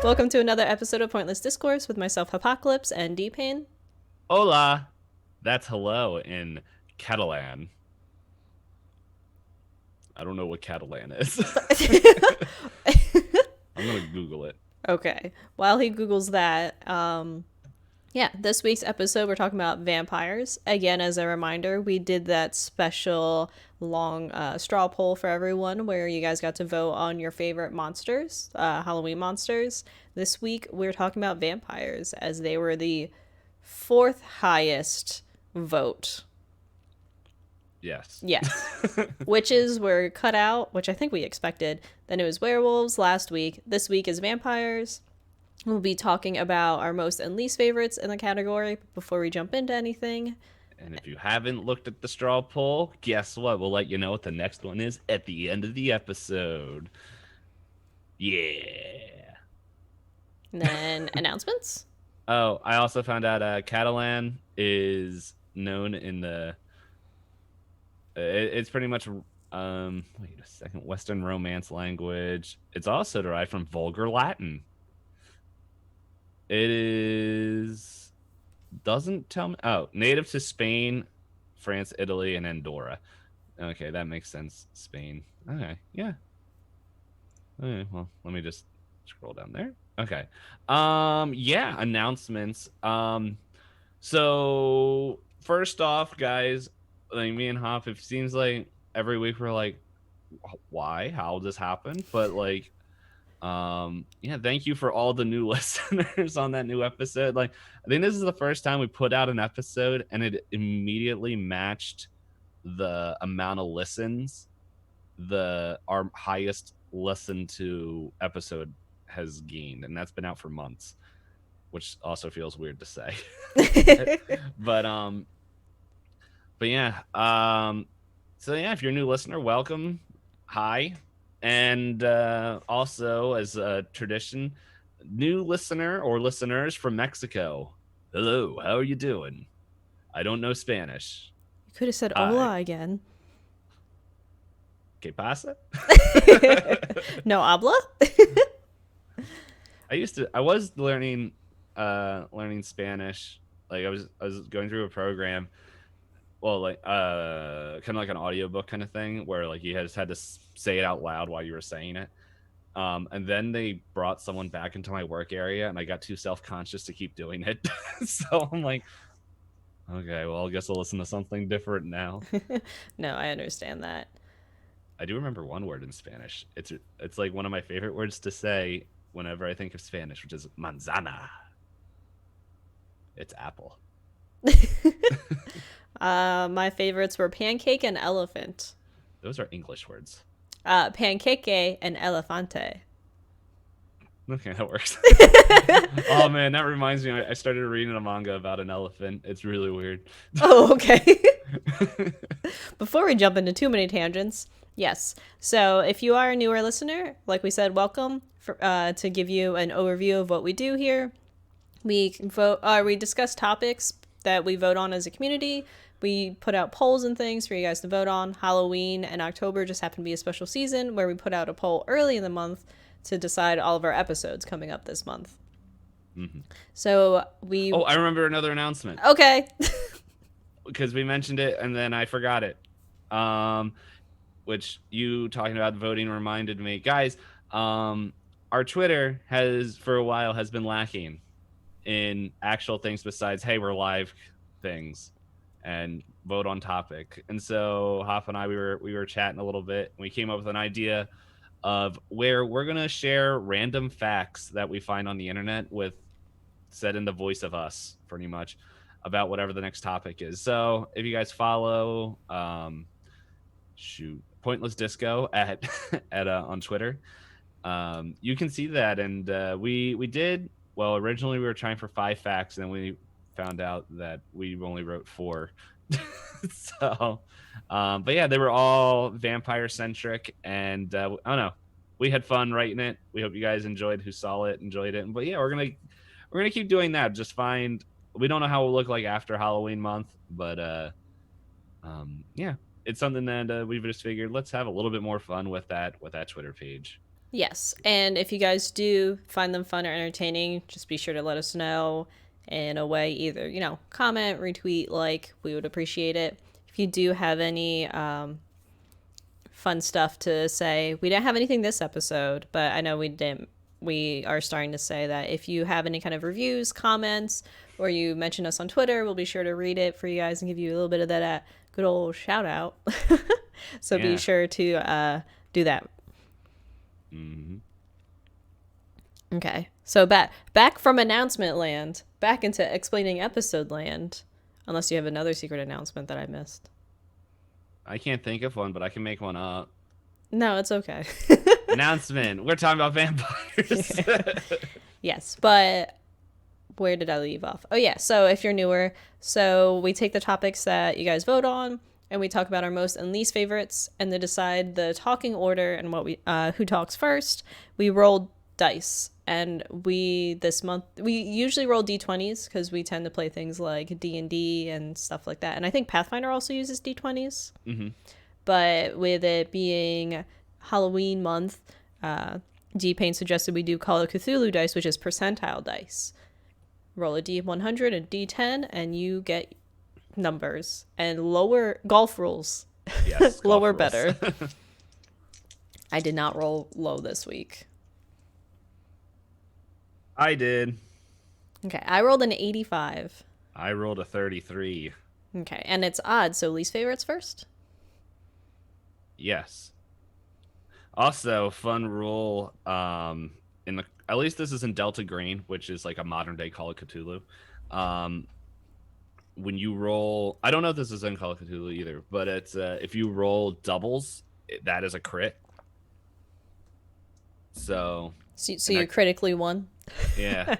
Welcome to another episode of Pointless Discourse with myself, Hoppocalypse and DPayne. Hola. That's hello in Catalan. I don't know what Catalan is. I'm gonna Google it. Okay, while he Googles that, yeah, this week's episode we're talking about vampires. Again, as a reminder, we did that special long straw poll for everyone where you guys got to vote on your favorite monsters, Halloween monsters. This week we're talking about vampires as they were the fourth highest vote. Yes. Yes. Witches were cut out, which I think we expected. Then it was werewolves last week. This week is vampires. We'll be talking about our most and least favorites in the category before we jump into anything. And if you haven't looked at the straw poll, guess what? We'll let you know what the next one is at the end of the episode. Yeah. And then announcements. Oh, I also found out Catalan is known in the it's pretty much wait a second, Western Romance language. It's also derived from Vulgar Latin. It is doesn't tell me. Oh, native to Spain, France, Italy, and Andorra. Okay, that makes sense. Spain. Okay, yeah. Okay, well, let me just scroll down there. Okay. Yeah, announcements. So first off, guys, like me and Hop, it seems like every week we're like, why? How this happen? But like, yeah, thank you for all the new listeners on that new episode. Like, I think this is the first time we put out an episode and it immediately matched the amount of listens our highest listened to episode has gained, and that's been out for months, which also feels weird to say. but but yeah, so yeah, if you're a new listener, welcome. Hi. And also, as a tradition, new listener or listeners from Mexico. Hello, how are you doing? I don't know Spanish. You could have said Hi. hola again. ¿Qué pasa? No habla? I was learning Spanish. Like I was going through a program, well, like kind of like an audiobook kind of thing where like you just had to say it out loud while you were saying it. And then they brought someone back into my work area and I got too self-conscious to keep doing it. So I'm like, okay, well, I guess I'll listen to something different now. No, I understand that. I do remember one word in Spanish. It's like one of my favorite words to say whenever I think of Spanish, which is manzana. It's apple. My favorites were pancake and elephant. Those are English words. Pancake and elefante. Okay, that works. Oh man, that reminds me. I started reading a manga about an elephant. It's really weird. Oh, okay. Before we jump into too many tangents, yes. So if you are a newer listener, like we said, welcome. To give you an overview of what we do here, we vote. We discuss topics that we vote on as a community. We put out polls and things for you guys to vote on. Halloween and October just happened to be a special season where we put out a poll early in the month to decide all of our episodes coming up this month. Mm-hmm. So we. Oh, I remember another announcement. Okay. Because we mentioned it and then I forgot it. Which you talking about voting reminded me, guys. Our Twitter for a while has been lacking in actual things besides, hey, we're live things and vote on topic. And so Hop and I, we were chatting a little bit and we came up with an idea of where we're going to share random facts that we find on the internet with said in the voice of us pretty much about whatever the next topic is. So if you guys follow, Pointless Disco at on Twitter, you can see that. And we did well. Originally, we were trying for 5 facts, and then we found out that we only wrote 4. So, but yeah, they were all vampire centric, and I don't know. We had fun writing it. We hope you guys enjoyed. Who saw it, enjoyed it. But yeah, we're gonna keep doing that. Just find. We don't know how it will look like after Halloween month, but yeah, it's something that we've just figured let's have a little bit more fun with that Twitter page. Yes. And if you guys do find them fun or entertaining, just be sure to let us know in a way, either, comment, retweet, like, we would appreciate it. If you do have any fun stuff to say, we didn't have anything this episode, but I know we didn't. We are starting to say that if you have any kind of reviews, comments, or you mention us on Twitter, we'll be sure to read it for you guys and give you a little bit of that good old shout out. So be Yeah. sure to do that. Hmm. Okay. So back from announcement land, back into explaining episode land. Unless you have another secret announcement that I missed. I can't think of one, but I can make one up. No, it's okay. Announcement. We're talking about vampires. Yes, but where did I leave off? Oh yeah, so if you're newer, so we take the topics that you guys vote on and we talk about our most and least favorites and then decide the talking order and what we who talks first. We roll dice, and this month we usually roll d20s because we tend to play things like D&D and stuff like that. And I think Pathfinder also uses d20s. Hmm. But with it being Halloween month, DPayne suggested we do Call of Cthulhu dice, which is percentile dice. Roll a D100 and D10, and you get numbers. And lower golf rules. Yes. Lower golf rules. better. I did not roll low this week. I did. Okay, I rolled an 85. I rolled a 33. Okay, and it's odd, so least favorites first? Yes. Also, fun rule. In the at least this is in Delta Green, which is like a modern day Call of Cthulhu. When you roll, I don't know if this is in Call of Cthulhu either, but it's if you roll doubles, that is a crit. So you're critically won? Yeah.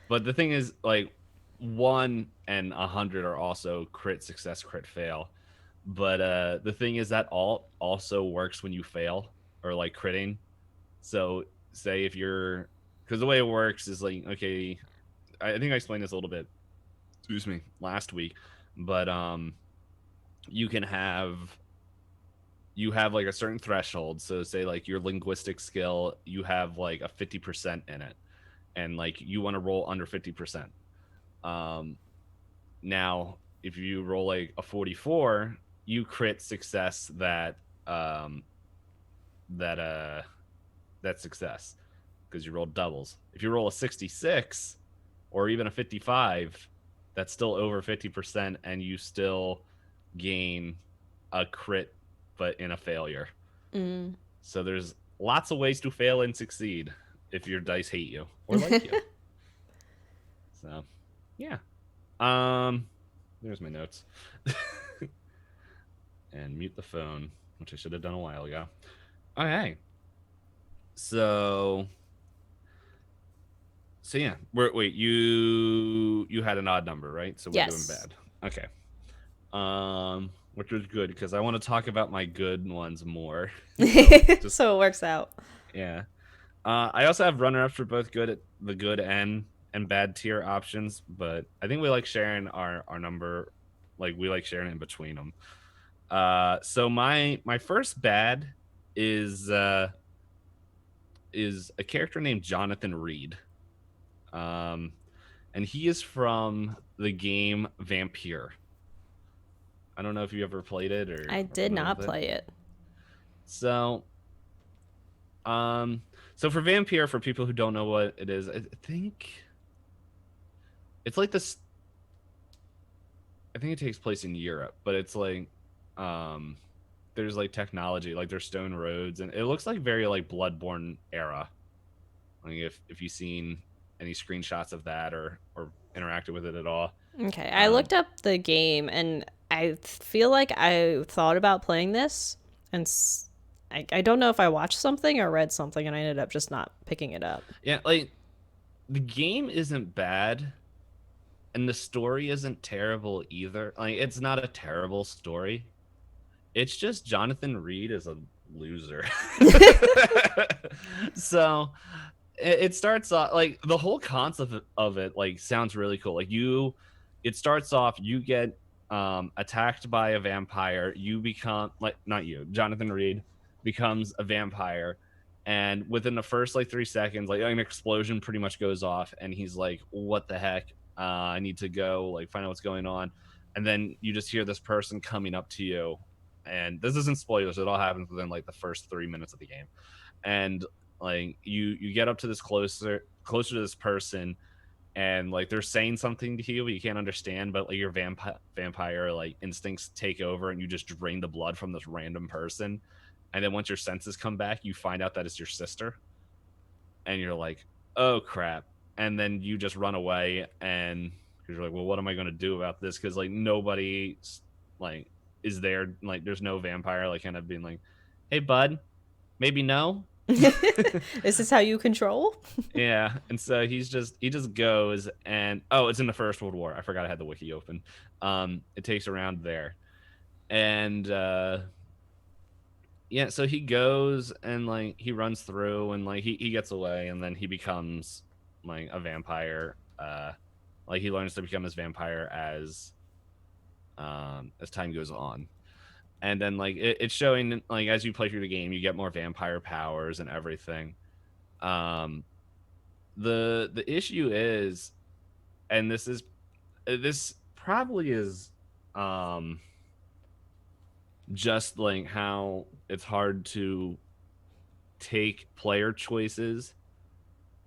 But the thing is, like, 1 and 100 are also crit success, crit fail. But the thing is that all also works when you fail or like critting. So say if you're, because the way it works is like, okay, I think I explained this a little bit, excuse me, last week, but you have like a certain threshold. So say like your linguistic skill, you have like a 50% in it, and like you want to roll under 50%. Now if you roll like a 44, you crit success that success because you rolled doubles. If you roll a 66 or even a 55, that's still over 50%, and you still gain a crit but in a failure. So there's lots of ways to fail and succeed if your dice hate you or like you. So yeah. There's my notes. And mute the phone, which I should have done a while ago. Okay. So yeah. Wait, you had an odd number, right? So we're Yes. doing bad. Okay. Which was good because I want to talk about my good ones more. So it works out. Yeah. I also have runner-ups for both the good and bad tier options, but I think we like sharing our number, like we like sharing in between them. So my first bad is a character named Jonathan Reed. And he is from the game Vampire. I don't know if you ever played it or I did not play it. So for Vampire, for people who don't know what it is, I think it's like this. I think it takes place in Europe, but it's like there's like technology, like there's stone roads, and it looks like very like Bloodborne era. Like if you've seen any screenshots of that or interacted with it at all. Okay, I looked up the game and I feel like I thought about playing this, and I don't know if I watched something or read something, and I ended up just not picking it up. Yeah, like the game isn't bad, and the story isn't terrible either. Like it's not a terrible story. It's just Jonathan Reed is a loser. So it starts off like the whole concept of it like sounds really cool. Like it starts off, you get attacked by a vampire. You become like, not you, Jonathan Reed becomes a vampire, And within the first like 3 seconds, like an explosion pretty much goes off, and he's like, "What the heck? I need to go like find out what's going on." And then you just hear this person coming up to you, and this isn't spoilers. It all happens within like the first 3 minutes of the game, and like you get up to this closer to this person, and like they're saying something to you but you can't understand, but like your vampire like instincts take over, and you just drain the blood from this random person. And then once your senses come back, you find out that it's your sister, and you're like, oh crap. And then you just run away, and you're like, well, what am I going to do about this? Because like nobody like is there, like there's no vampire like kind of being like, hey bud, maybe no. Is this how you control? Yeah, and so he just goes, and oh, it's in the First World War. I forgot I had the wiki open. It takes around there, and yeah, so he goes and like he runs through, and like he gets away, and then he becomes like a vampire. Like he learns to become his vampire as time goes on. And then like it's showing like as you play through the game, you get more vampire powers and everything. Um, the issue is, and this probably is just like how it's hard to take player choices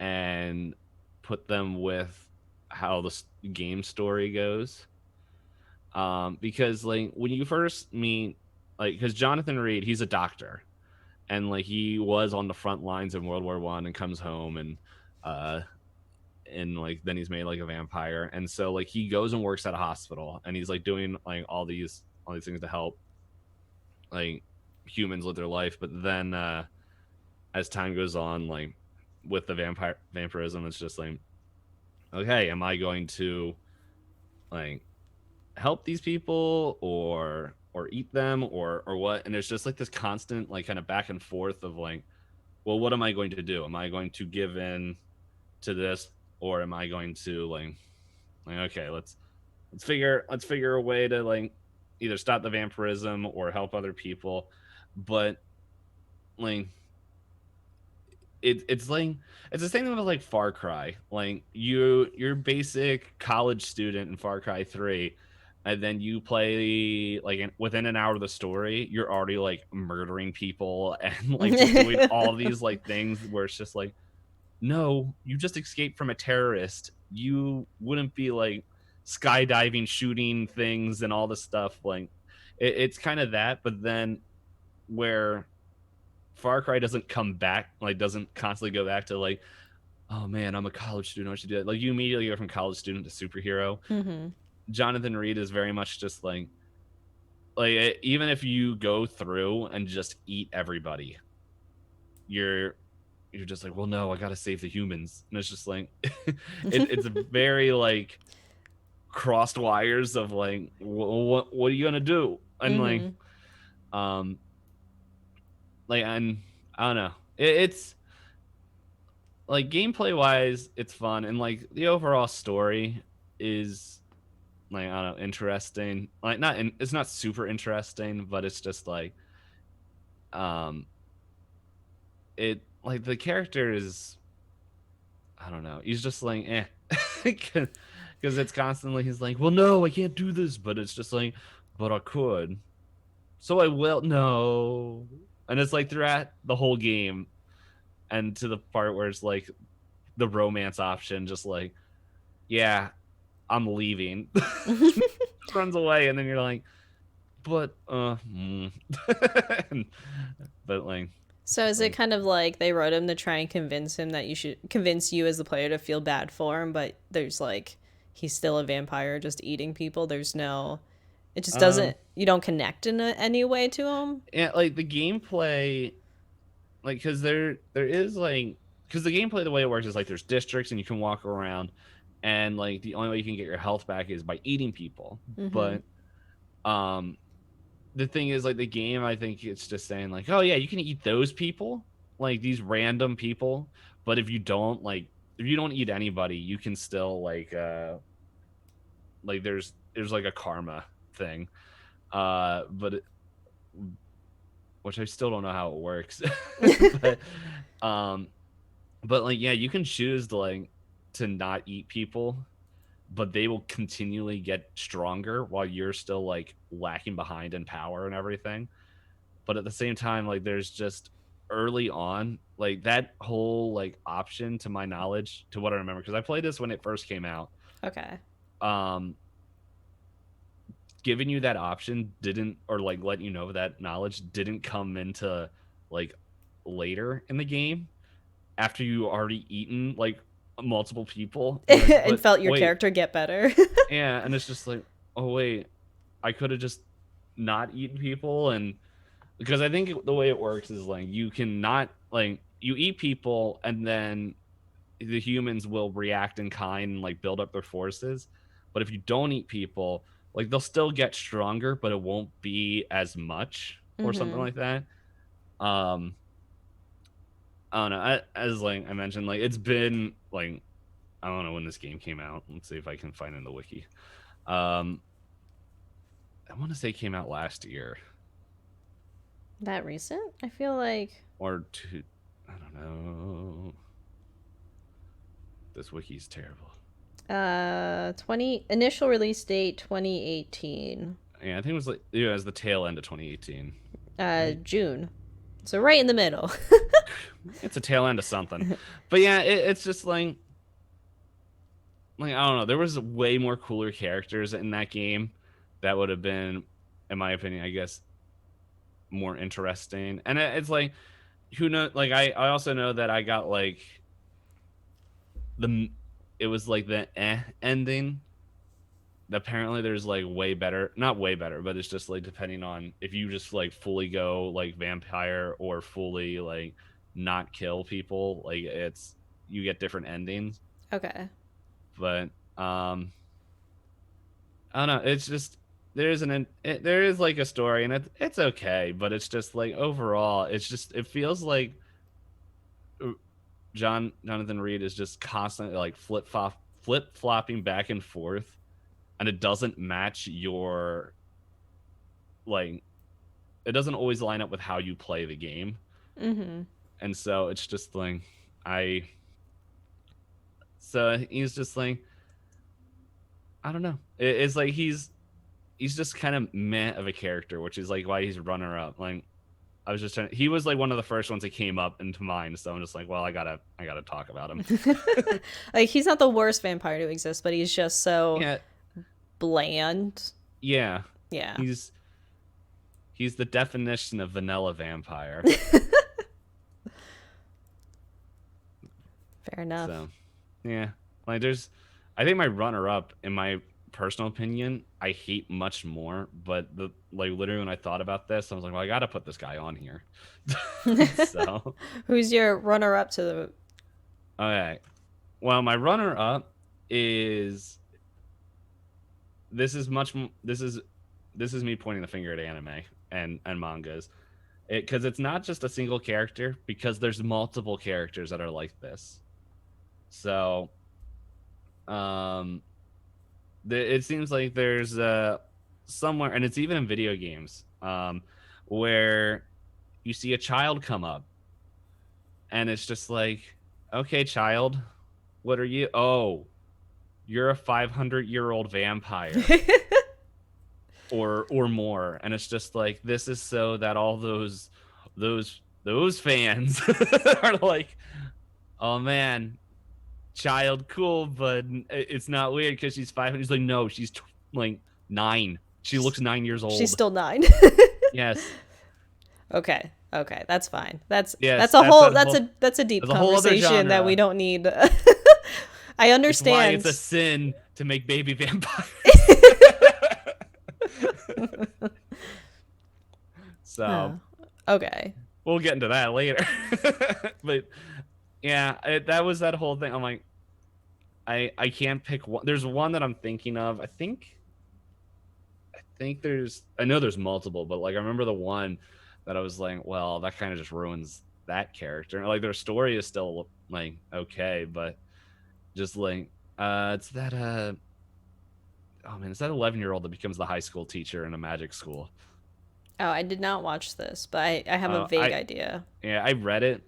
and put them with how the game story goes. Because like when you first meet, like, because Jonathan Reed, he's a doctor, and like he was on the front lines in World War I and comes home, uh and like then he's made like a vampire, and so like he goes and works at a hospital, and he's like doing like all these things to help like humans live their life. But then as time goes on, like with the vampirism, it's just like, okay, am I going to like help these people or eat them or what? And there's just like this constant like kind of back and forth of like, well, what am I going to do? Am I going to give in to this, or am I going to like okay, let's figure a way to like either stop the vampirism or help other people. But like it's like it's the same thing with like Far Cry. Like you're basic college student in Far Cry 3, and then you play like within an hour of the story, you're already like murdering people and like just doing all these like things where it's just like, no, you just escaped from a terrorist. You wouldn't be like skydiving, shooting things, and all this stuff. Like it's kind of that, but then where Far Cry doesn't come back, like doesn't constantly go back to like, oh man, I'm a college student, I should do it. Like you immediately go from college student to superhero. Mm-hmm. Jonathan Reed is very much just like even if you go through and just eat everybody, you're just like, well, no, I gotta save the humans, and it's just like it's very like crossed wires of like, what are you gonna do? And um and I don't know, it's like gameplay wise, it's fun, and like the overall story is like, I don't know, interesting. Like it's not super interesting, but it's just like um it like the character is, I don't know, he's just like because it's constantly he's like, well, no, I can't do this, but it's just like, but I could, so I will. No. And it's like throughout the whole game, and to the part where it's like the romance option, just like, yeah, I'm leaving. Runs away, and then you're like, but but like, So is it kind of like they wrote him to try and convince him that you should convince you as the player to feel bad for him, but there's like he's still a vampire just eating people. There's no, it just doesn't, you don't connect in any way to him. yeah, like the gameplay, like because there is like, because the gameplay, the way it works is like there's districts and you can walk around, and like the only way you can get your health back is by eating people. But the thing is, like the game, I think it's just saying like, oh yeah, you can eat those people, like these random people, but if you don't eat anybody, you can still like there's like a karma thing, but which I still don't know how it works. But Um, but like, yeah, you can choose to like to not eat people, but they will continually get stronger while you're still like lacking behind in power and everything. But at the same time, like there's just early on, like that whole like option to my knowledge, to what I remember, because I played this when it first came out. Okay. Um, giving you that option didn't, or like letting you know that knowledge didn't come into like later in the game after you already eaten like multiple people. You're like, And but felt your wait, character get better. yeah, and it's just like, oh wait, I could have just not eaten people. And because I think the way it works is like you can not like you eat people and then the humans will react in kind and like build up their forces. But if you don't eat people, like they'll still get stronger, but it won't be as much or something Mm-hmm. like that. Um, I don't know. As like I mentioned, like it's been like I don't know when this game came out. Let's see if I can find it in the wiki. Um, I want to say it came out last year That recent? I feel like or two. I don't know. This wiki's terrible. 20 initial release date 2018. Yeah, I think it was like it was the tail end of 2018, right? June. So right in the middle. It's a tail end of something. But yeah, it's just like I don't know. There was way more cooler characters in that game that would have been, in my opinion, I guess, more interesting. And it's like who knows? Like I also know that I got like the it was like the ending. Apparently there's like way better, not way better, but it's just like depending on if you just like fully go like vampire or fully like not kill people, like it's you get different endings. Okay. But I don't know, it's just there is like a story and it's okay, but it's just like overall it's just it feels like Jonathan Reed is just constantly like flip flopping back and forth, and it doesn't match your like it doesn't always line up with how you play the game. Mm-hmm. And so it's just like I so he's just like I don't know. It's like he's just kind of meh of a character, which is like why he's runner up. Like I was just trying he was like one of the first ones that came up into mind, so I'm just like, well, I gotta talk about him. Like he's not the worst vampire to exist, but he's just so Yeah, bland. yeah. Yeah. He's he's the definition of vanilla vampire. Fair enough. So yeah. Like there's I think my runner up in my personal opinion, I hate much more, but the like literally when I thought about this, I was like, well, I gotta put this guy on here. So Who's your runner up to the okay. Well, my runner up is this is much this is me pointing the finger at anime and mangas. Because it's not just a single character, because there's multiple characters that are like this. So um it seems like there's somewhere, and it's even in video games, where you see a child come up, and it's just like, okay, child, what are you? Oh, you're a 500-year-old vampire, or more, and it's just like this is so that all those fans are like, oh man, child cool, but it's not weird because she's 500. He's like, no, she's like 9. She looks 9 years She's old. still 9. Yes. Okay. Okay, that's fine. That's Yes, that's a that's whole that whole that's a deep that's a whole other conversation that we genre. don't need. I It's why understand. it's a sin to make baby vampires. Huh. So Okay. we'll get into that later. But yeah, that was that whole thing. I'm like, I can't pick one. There's one that I'm thinking of. I think I know there's multiple, but like I remember the one that I was like, well, that kind of just ruins that character. Like their story is still like okay, but just like it's that oh man, it's that 11-year-old that becomes the high school teacher in a magic school. Oh, I did not watch this, but I have a vague I idea. Yeah, I read it,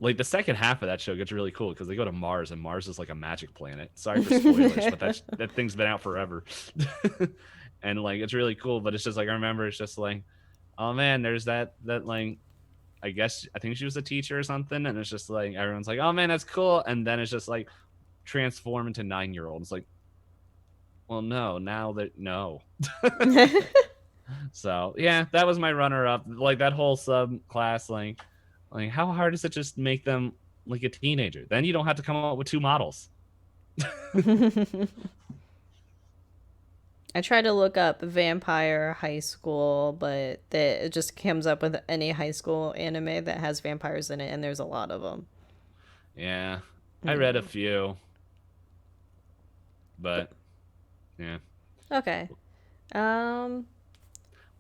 Like the second half of that show gets really cool because they go to Mars, and Mars is like a magic planet. Sorry for spoilers, but that thing's been out forever. And like it's really cool, but it's just like I remember it's just like, oh man, there's that like I think she was a teacher or something, and it's just like everyone's like, oh man, that's cool, and then it's just like transform into 9-year-old. It's like, well, no, now that no. So yeah, that was my runner up. Like that whole subclass, like how hard is it just make them like a teenager? Then you don't have to come up with 2 models. I tried to look up vampire high school, but it just comes up with any high school anime that has vampires in it, and there's a lot of them. Yeah, I read a few, but yeah. Okay. Um.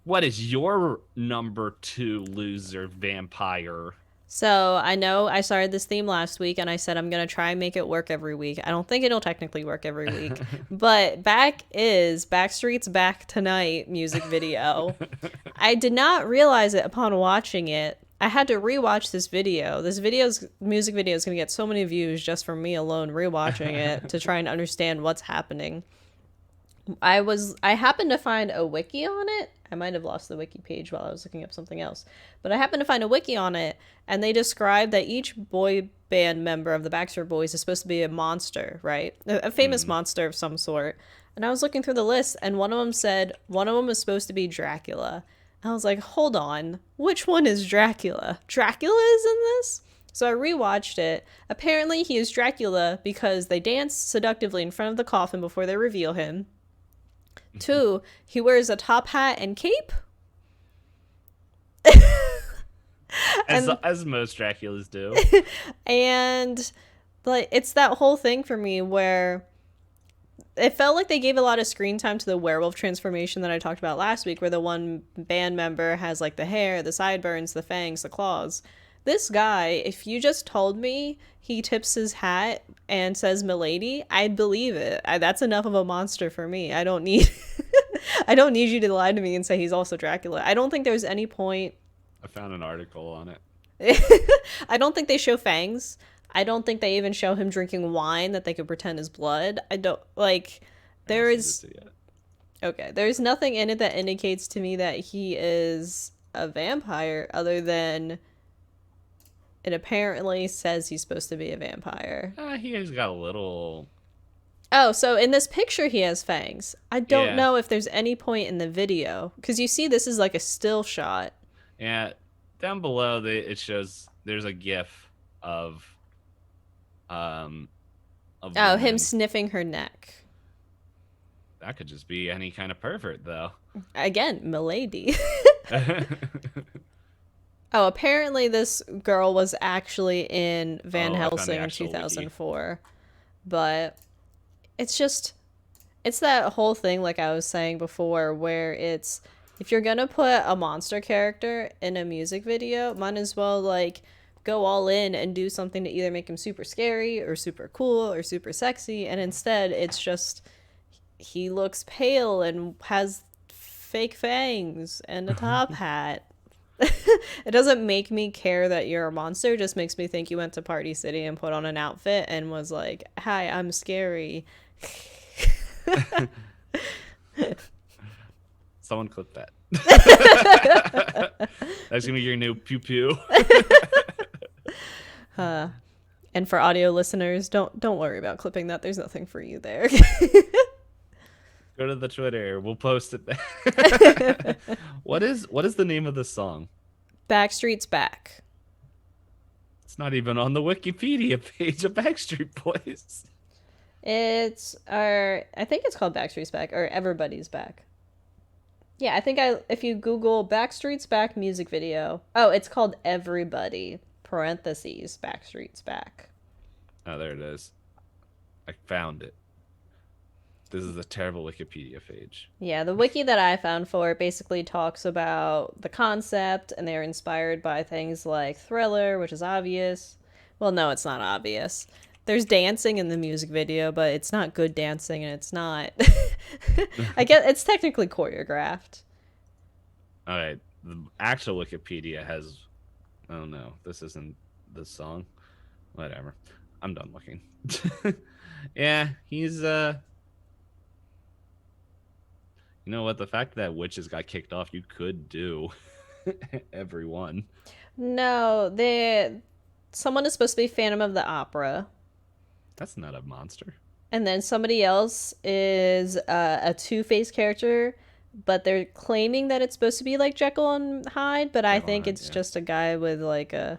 What is your number 2 loser vampire? So I know I started this theme last week, and I said I'm gonna try and make it work every week. I don't think it'll technically work every week, but Backstreet's Back Tonight music video. I did not realize it upon watching it. I had to rewatch this video. This music video is gonna get so many views just from me alone rewatching it to try and understand what's happening. I happened to find a wiki on it. I might have lost the wiki page while I was looking up something else. But I happened to find a wiki on it, and they described that each boy band member of the Backstreet Boys is supposed to be a monster, right? A famous monster of some sort. And I was looking through the list, and one of them said one of them was supposed to be Dracula. And I was like, hold on, which one is Dracula? Dracula is in this? So I rewatched it. Apparently he is Dracula because they dance seductively in front of the coffin before they reveal him. 2, he wears a top hat and cape. As most Draculas do. And like it's that whole thing for me where it felt like they gave a lot of screen time to the werewolf transformation that I talked about last week, where the one band member has like the hair, the sideburns, the fangs, the claws. This guy, if you just told me he tips his hat and says "Milady," I'd believe it. That's enough of a monster for me. I don't need I don't need you to lie to me and say he's also Dracula. I don't think there's any point. I found an article on it. I don't think they show fangs. I don't think they even show him drinking wine that they could pretend is blood. I don't like there is okay, there's nothing in it that indicates to me that he is a vampire other than it apparently says he's supposed to be a vampire. He has got a little. Oh, so in this picture he has fangs. I don't know if there's any point in the video because you see this is like a still shot. Yeah, down below it shows there's a GIF of him sniffing her neck. That could just be any kind of pervert, though. Again, Milady. Oh, apparently this girl was actually in Van Helsing in 2004. Wiki. But it's that whole thing like I was saying before where it's if you're going to put a monster character in a music video, might as well like go all in and do something to either make him super scary or super cool or super sexy, and instead it's just he looks pale and has fake fangs and a top hat. It doesn't make me care that you're a monster. It just makes me think you went to Party City and put on an outfit and was like, hi, I'm scary. Someone clip that. That's gonna be your new pew pew. And for audio listeners, don't worry about clipping that. There's nothing for you there. Go to the Twitter. We'll post it there. What is the name of the song? Backstreet's Back. It's not even on the Wikipedia page of Backstreet Boys. I think it's called Backstreet's Back or Everybody's Back. Yeah, I think if you Google Backstreet's Back music video, it's called Everybody, parentheses, Backstreet's Back. Oh, there it is. I found it. This is a terrible Wikipedia page. Yeah, the wiki that I found for it basically talks about the concept, and they're inspired by things like Thriller, which is obvious. Well, no, it's not obvious. There's dancing in the music video, but it's not good dancing, and it's not... I guess it's technically choreographed. All right, the actual Wikipedia has... Oh, no, this isn't this song. Whatever. I'm done looking. Yeah, he's you know what? The fact that witches got kicked off, you could do everyone. No, they someone is supposed to be Phantom of the Opera, That's not a monster. and then somebody else is a Two-Face character, but they're claiming that it's supposed to be like Jekyll and Hyde, but I Jekyll think Hyde, it's yeah. just a guy with like a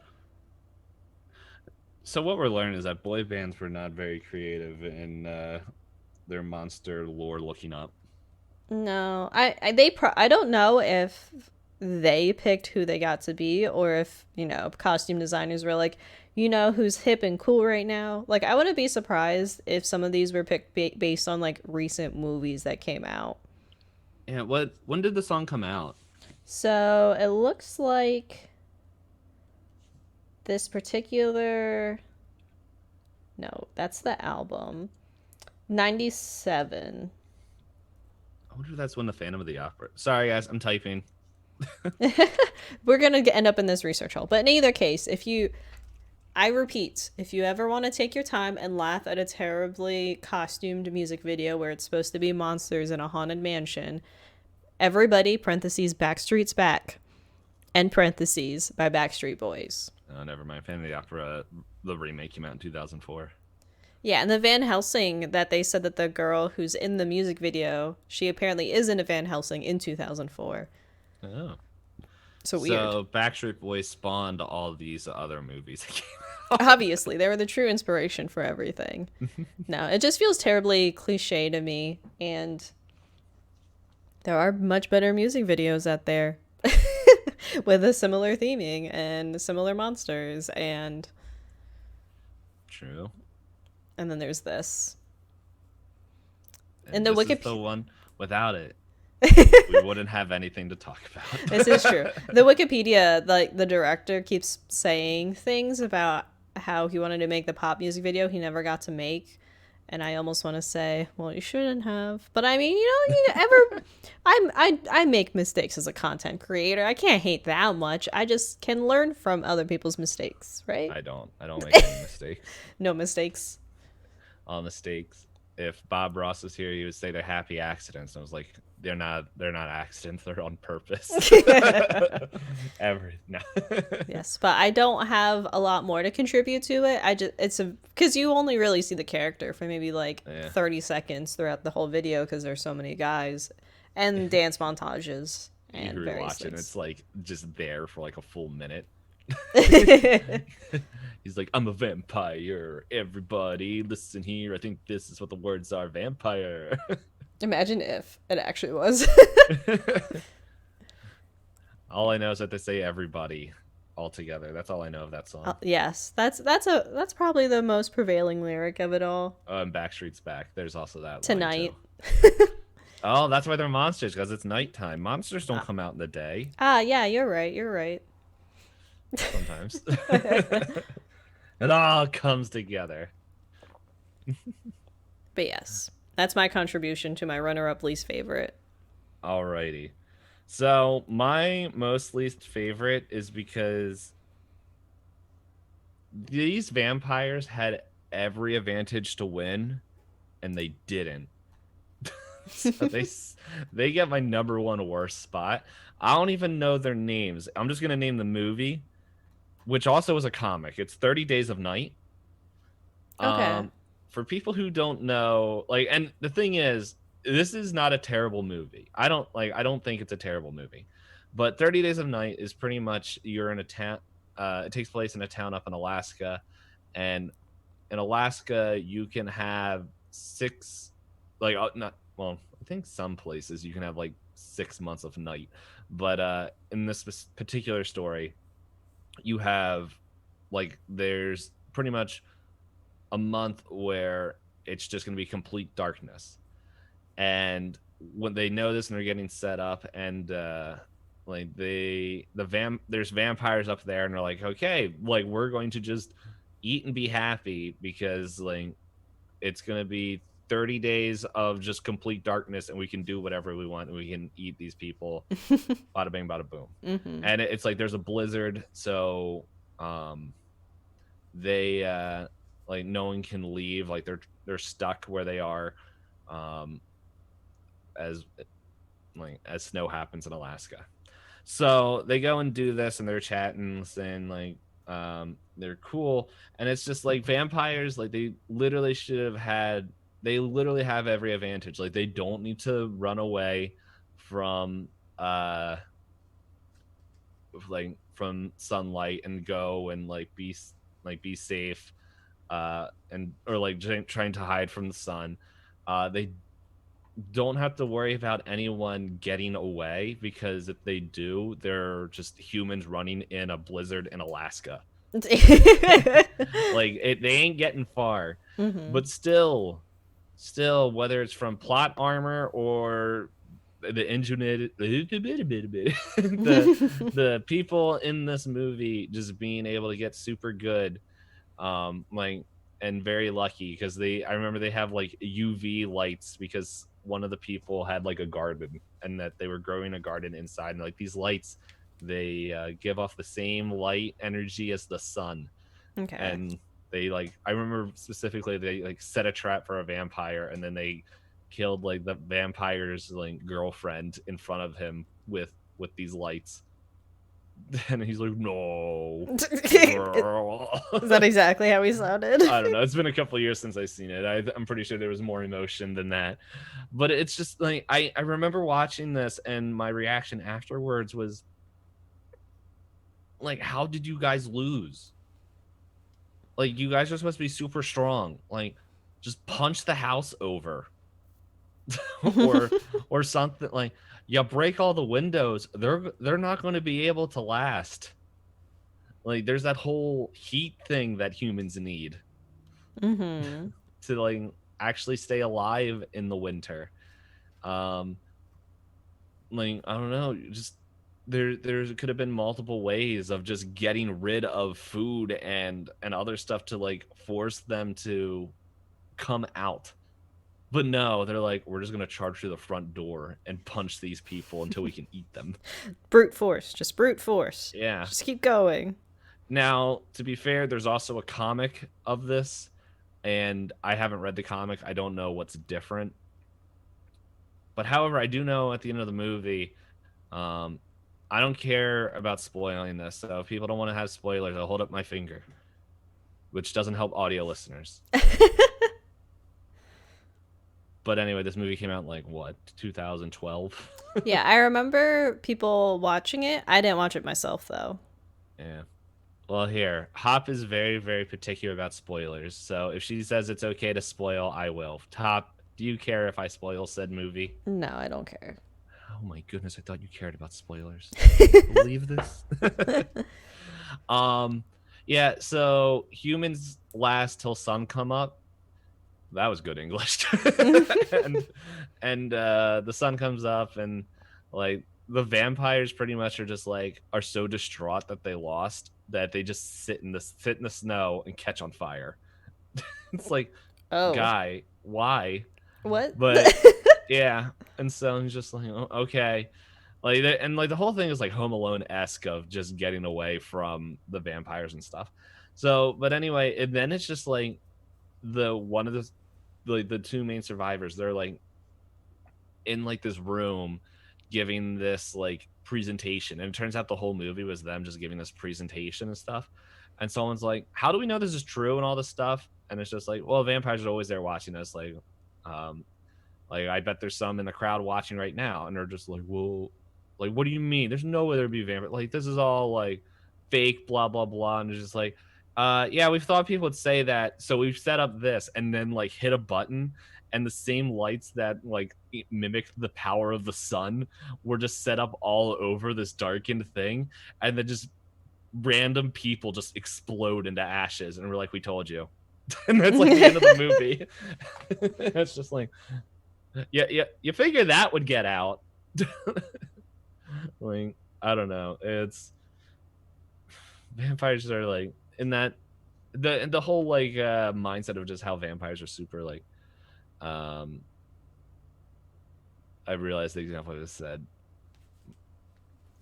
So what we're learning is that boy bands were not very creative in their monster lore looking up. no. I don't know if they picked who they got to be or if, costume designers were like, who's hip and cool right now? Like I wouldn't be surprised if some of these were picked based on like recent movies that came out. Yeah, when did the song come out? So, it looks like this particular no, that's the album. 97. I wonder if that's when the Phantom of the Opera. Sorry guys, I'm typing. We're going to end up in this research hole. But in either case, I repeat, if you ever want to take your time and laugh at a terribly costumed music video where it's supposed to be monsters in a haunted mansion, everybody, parentheses, Backstreet's Back, end parentheses, by Backstreet Boys. Oh, never mind. Phantom of the Opera, the remake came out in 2004. Yeah, and the Van Helsing that they said that the girl who's in the music video, she apparently is in a Van Helsing in 2004. Oh. So weird. So Backstreet Boys spawned all these other movies. Obviously, they were the true inspiration for everything. No, it just feels terribly cliche to me, and there are much better music videos out there with a similar theming and similar monsters, and True. then there's this. And And the this is Wikipedia. the one without it. We wouldn't have anything to talk about. This is true. The Wikipedia, like the director keeps saying things about how he wanted to make the pop music video he never got to make, and I almost want to say, well, you shouldn't have. But I mean, I make mistakes as a content creator. I can't hate that much. I just can learn from other people's mistakes, right? I don't make any mistakes. No mistakes. All mistakes. If Bob Ross was here, he would say they're happy accidents. And I was like, they're not accidents, they're on purpose. No. Yes, but I don't have a lot more to contribute to it. Because you only really see the character for maybe like 30 seconds throughout the whole video because there's so many guys and dance montages and You various rewatch it, and things. it's like just there for like a full minute. He's like, I'm a vampire. Everybody, listen here. I think this is what the words are, vampire. Imagine if it actually was. All I know is that they say everybody all together. That's all I know of that song. Yes, that's probably the most prevailing lyric of it all. And Backstreet's Back. There's also that Tonight. line too. Oh, that's why they're monsters, because it's nighttime. Monsters don't come out in the day. Yeah, you're right. Sometimes. It all comes together. But yes, that's my contribution to my runner-up least favorite. Alrighty. So my most least favorite is because these vampires had every advantage to win, and they didn't. So they get my number one worst spot. I don't even know their names. I'm just gonna name the movie, which also is a comic. It's 30 Days of Night. Okay. For people who don't know, like, and the thing is, this is not a terrible movie. I don't think it's a terrible movie. But 30 Days of Night is pretty much you're in a town. It takes place in a town up in Alaska, and in Alaska you can have six, like not well. I think some places you can have like 6 months of night, but in this particular story, you have like there's pretty much a month where it's just going to be complete darkness. And when they know this and they're getting set up, and like there's vampires up there, and they're like, okay, like we're going to just eat and be happy because like it's going to be 30 days of just complete darkness, and we can do whatever we want, and we can eat these people. Bada bing, bada boom. Mm-hmm. And it's like there's a blizzard, so they like no one can leave, like they're stuck where they are, um as as snow happens in Alaska. So they go and do this, and they're chatting, saying like they're cool, and it's just like vampires, like they literally should have had, they literally have every advantage. Like they don't need to run away from uh from sunlight and go and be safe, and or like trying to hide from the sun. They don't have to worry about anyone getting away, because if they do, they're just humans running in a blizzard in Alaska. Like they ain't getting far. Mm-hmm. But still, whether it's from plot armor or the engineer, the people in this movie just being able to get super good, like, and very lucky, because I remember they have like UV lights, because one of the people had like a garden, and that they were growing a garden inside, and like these lights, they give off the same light energy as the sun. Okay. And they like, I remember specifically, they like set a trap for a vampire, and then they killed like the vampire's like girlfriend in front of him with these lights. And he's like, no. Is that exactly how he sounded? I don't know. It's been a couple years since I've seen it. I'm pretty sure there was more emotion than that. But it's just like, I remember watching this, and my reaction afterwards was like, how did you guys lose? Like, you guys are supposed to be super strong. Like, just punch the house over. or or something. Like, you break all the windows, they're not going to be able to last. Like, there's that whole heat thing that humans need Mm-hmm. to like actually stay alive in the winter. Um, like, I don't know, just there could have been multiple ways of just getting rid of food and other stuff to like force them to come out. But no, they're like, we're just gonna charge through the front door and punch these people until we can eat them. Brute force. Just brute force. Yeah. Just keep going. Now, to be fair, there's also a comic of this, and I haven't read the comic. I don't know what's different. But however, I do know at the end of the movie, um, I don't care about spoiling this. So if people don't want to have spoilers, I'll hold up my finger, which doesn't help audio listeners. But anyway, this movie came out in like what, 2012? Yeah, I remember people watching it. I didn't watch it myself though. Yeah. Well, here, Hop is very, very particular about spoilers. So if she says it's okay to spoil, I will. Hop, do you care if I spoil said movie? No, I don't care. Oh my goodness, I thought you cared about spoilers. Believe this? um, yeah. So humans last till sun come up. That was good English. and the sun comes up, and like the vampires pretty much are so distraught that they lost, that they just sit in the snow and catch on fire. It's like, Oh, guy, why? what? But yeah, and so I'm just like, oh, okay. Like, and like the whole thing is like Home Alone-esque of just getting away from the vampires and stuff. So, but anyway, and then it's just like the one of the two main survivors, they're like in like this room giving this like presentation, and it turns out the whole movie was them just giving this presentation and stuff. And someone's like, how do we know this is true and all this stuff? And it's just like, well, vampires are always there watching us. Um like, I bet there's some in the crowd watching right now, and they're just like, well, like, what do you mean? There's no way there'd be vampire. Like, this is all like fake, blah blah blah. And it's just like, yeah, we thought people would say that, so we've set up this, and then like hit a button, and the same lights that like mimic the power of the sun were just set up all over this darkened thing, and then just random people just explode into ashes, and we're like, we told you. And that's like the end of the movie. It's just like, yeah, you figure that would get out. Like, I don't know. It's vampires are like in that the whole like mindset of just how vampires are super like I realized the example I just said.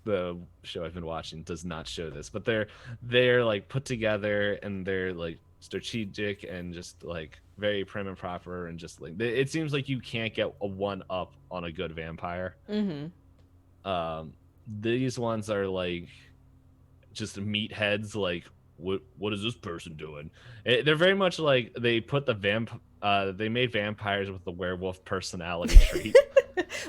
the show I've been watching does not show this, but they're like put together and they're like strategic and just like very prim and proper, and just like it seems like you can't get a one up on a good vampire. These ones are like just meatheads, like what is this person doing? They're very much like they put they made vampires with the werewolf personality trait.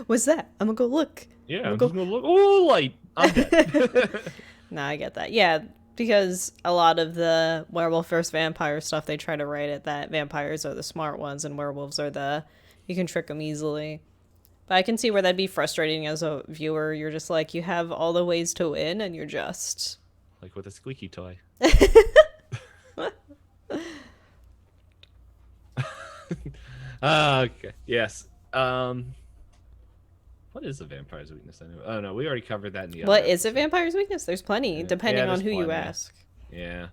What's that? I'm gonna go look. Yeah, I'm just gonna look. Oh, light. I'm dead. Nah, I get that. Yeah, because a lot of the werewolf versus vampire stuff, they try to write it that vampires are the smart ones and werewolves are you can trick them easily. But I can see where that'd be frustrating as a viewer. You're just like, you have all the ways to win and you're just... Like with a squeaky toy. Okay. Yes. What is a vampire's weakness anyway? Oh no, we already covered that in the other What is a episode. vampire's weakness? There's plenty, depending on who you ask. Yeah.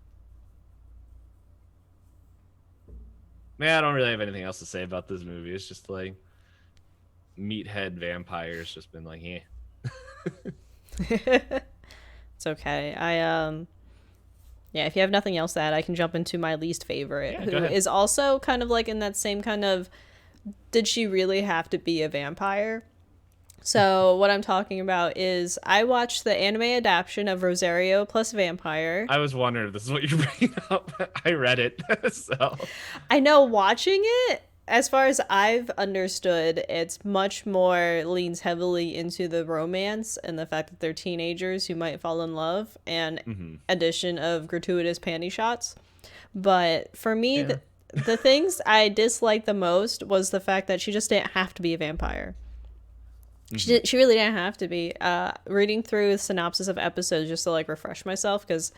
Man, I don't really have anything else to say about this movie. It's just like meathead vampires just been like, It's okay. Yeah, if you have nothing else to add, I can jump into my least favorite, who is also kind of like in that same kind of, did she really have to be a vampire? So what I'm talking about is I watched the anime adaptation of Rosario plus Vampire. I was wondering if this is what you're bringing up. I read it, so. I know watching it, as far as I've understood, it's much more leans heavily into the romance and the fact that they're teenagers who might fall in love, and addition of gratuitous panty shots. But for me, the things I disliked the most was the fact that she just didn't have to be a vampire. She really didn't have to be. Reading through the synopsis of episodes just to like refresh myself, because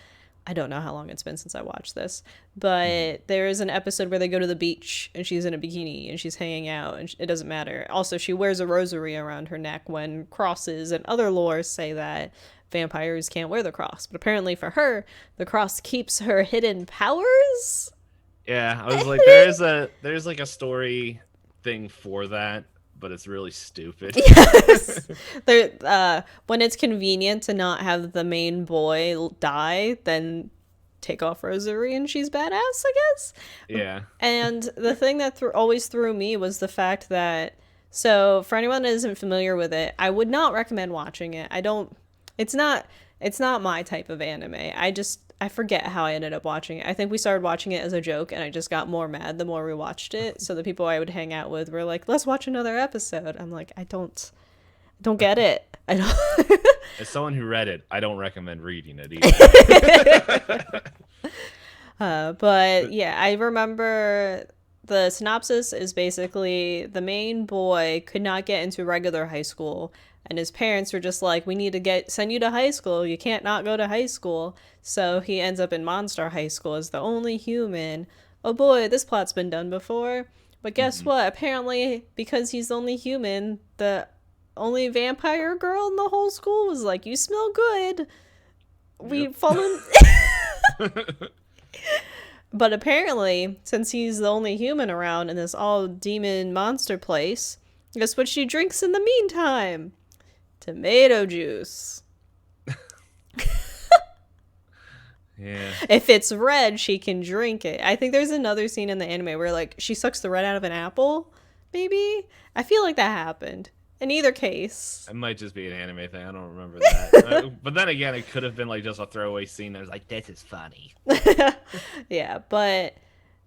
I don't know how long it's been since I watched this, but there is an episode where they go to the beach and she's in a bikini and she's hanging out, and it doesn't matter. Also, she wears a rosary around her neck when crosses and other lores say that vampires can't wear the cross. But apparently for her, the cross keeps her hidden powers. Yeah, I was like, there's like a story thing for that, but it's really stupid. Yes. When it's convenient to not have the main boy die, then take off rosary and she's badass, I guess. Yeah. And the thing that always threw me was the fact that, so for anyone that isn't familiar with it, I would not recommend watching it. It's not my type of anime. I forget how I ended up watching it. I think we started watching it as a joke, and I just got more mad the more we watched it. So the people I would hang out with were like, let's watch another episode. I'm like, I don't get it. I don't. As someone who read it, I don't recommend reading it either. But yeah, I remember the synopsis is basically the main boy could not get into regular high school, and his parents were just like, we need to send you to high school. You can't not go to high school. So he ends up in Monster High School as the only human. Oh boy, this plot's been done before. But guess what? Apparently, because he's the only human, the only vampire girl in the whole school was like, you smell good. We've fallen... But apparently, since he's the only human around in this all demon monster place, guess what she drinks in the meantime? Tomato juice. Yeah. If it's red, she can drink it. I think there's another scene in the anime where like she sucks the red out of an apple, maybe? I feel like that happened. In either case. It might just be an anime thing. I don't remember that. But then again, it could have been like just a throwaway scene. I was like, this is funny. Yeah, but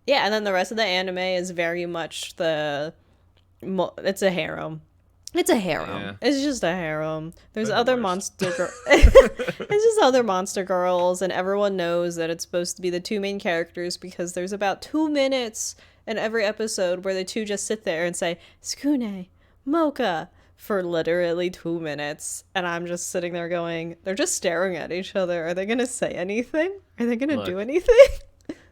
yeah, and then the rest of the anime is very much it's a harem. It's a harem. Yeah. It's just a harem. There's other monster it's just other monster girls, and everyone knows that it's supposed to be the two main characters because there's about 2 minutes in every episode where the two just sit there and say, Skune, Mocha, for literally 2 minutes. And I'm just sitting there going, they're just staring at each other. Are they going to say anything? Are they going to do anything?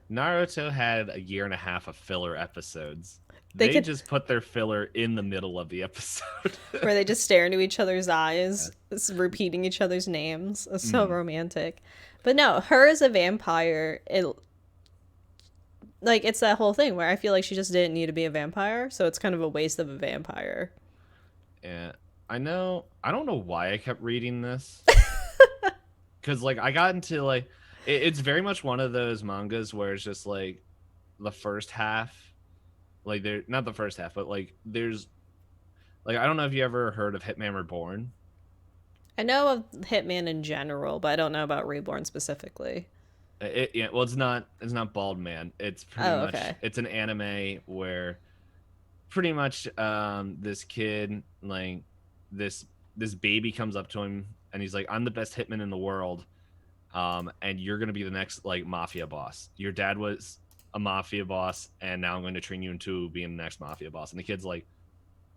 Naruto had 1.5 years of filler episodes. They just put their filler in the middle of the episode. Where they just stare into each other's eyes, repeating each other's names. It's so romantic. But no, her as a vampire, it's that whole thing where I feel like she just didn't need to be a vampire, so it's kind of a waste of a vampire. Yeah, I know. I don't know why I kept reading this. because like I got into like it's very much one of those mangas where it's just like the first half, like they're not the first half, but like there's like I don't know if you ever heard of Hitman Reborn. I know of Hitman in general, but I don't know about Reborn specifically. Yeah, well, it's not Bald Man. It's pretty Oh, much okay. it's an anime where pretty much this kid like this this baby comes up to him and he's like, I'm the best hitman in the world, and you're gonna be the next like mafia boss. Your dad was a mafia boss, and now I'm going to train you into being the next mafia boss. And the kid's like,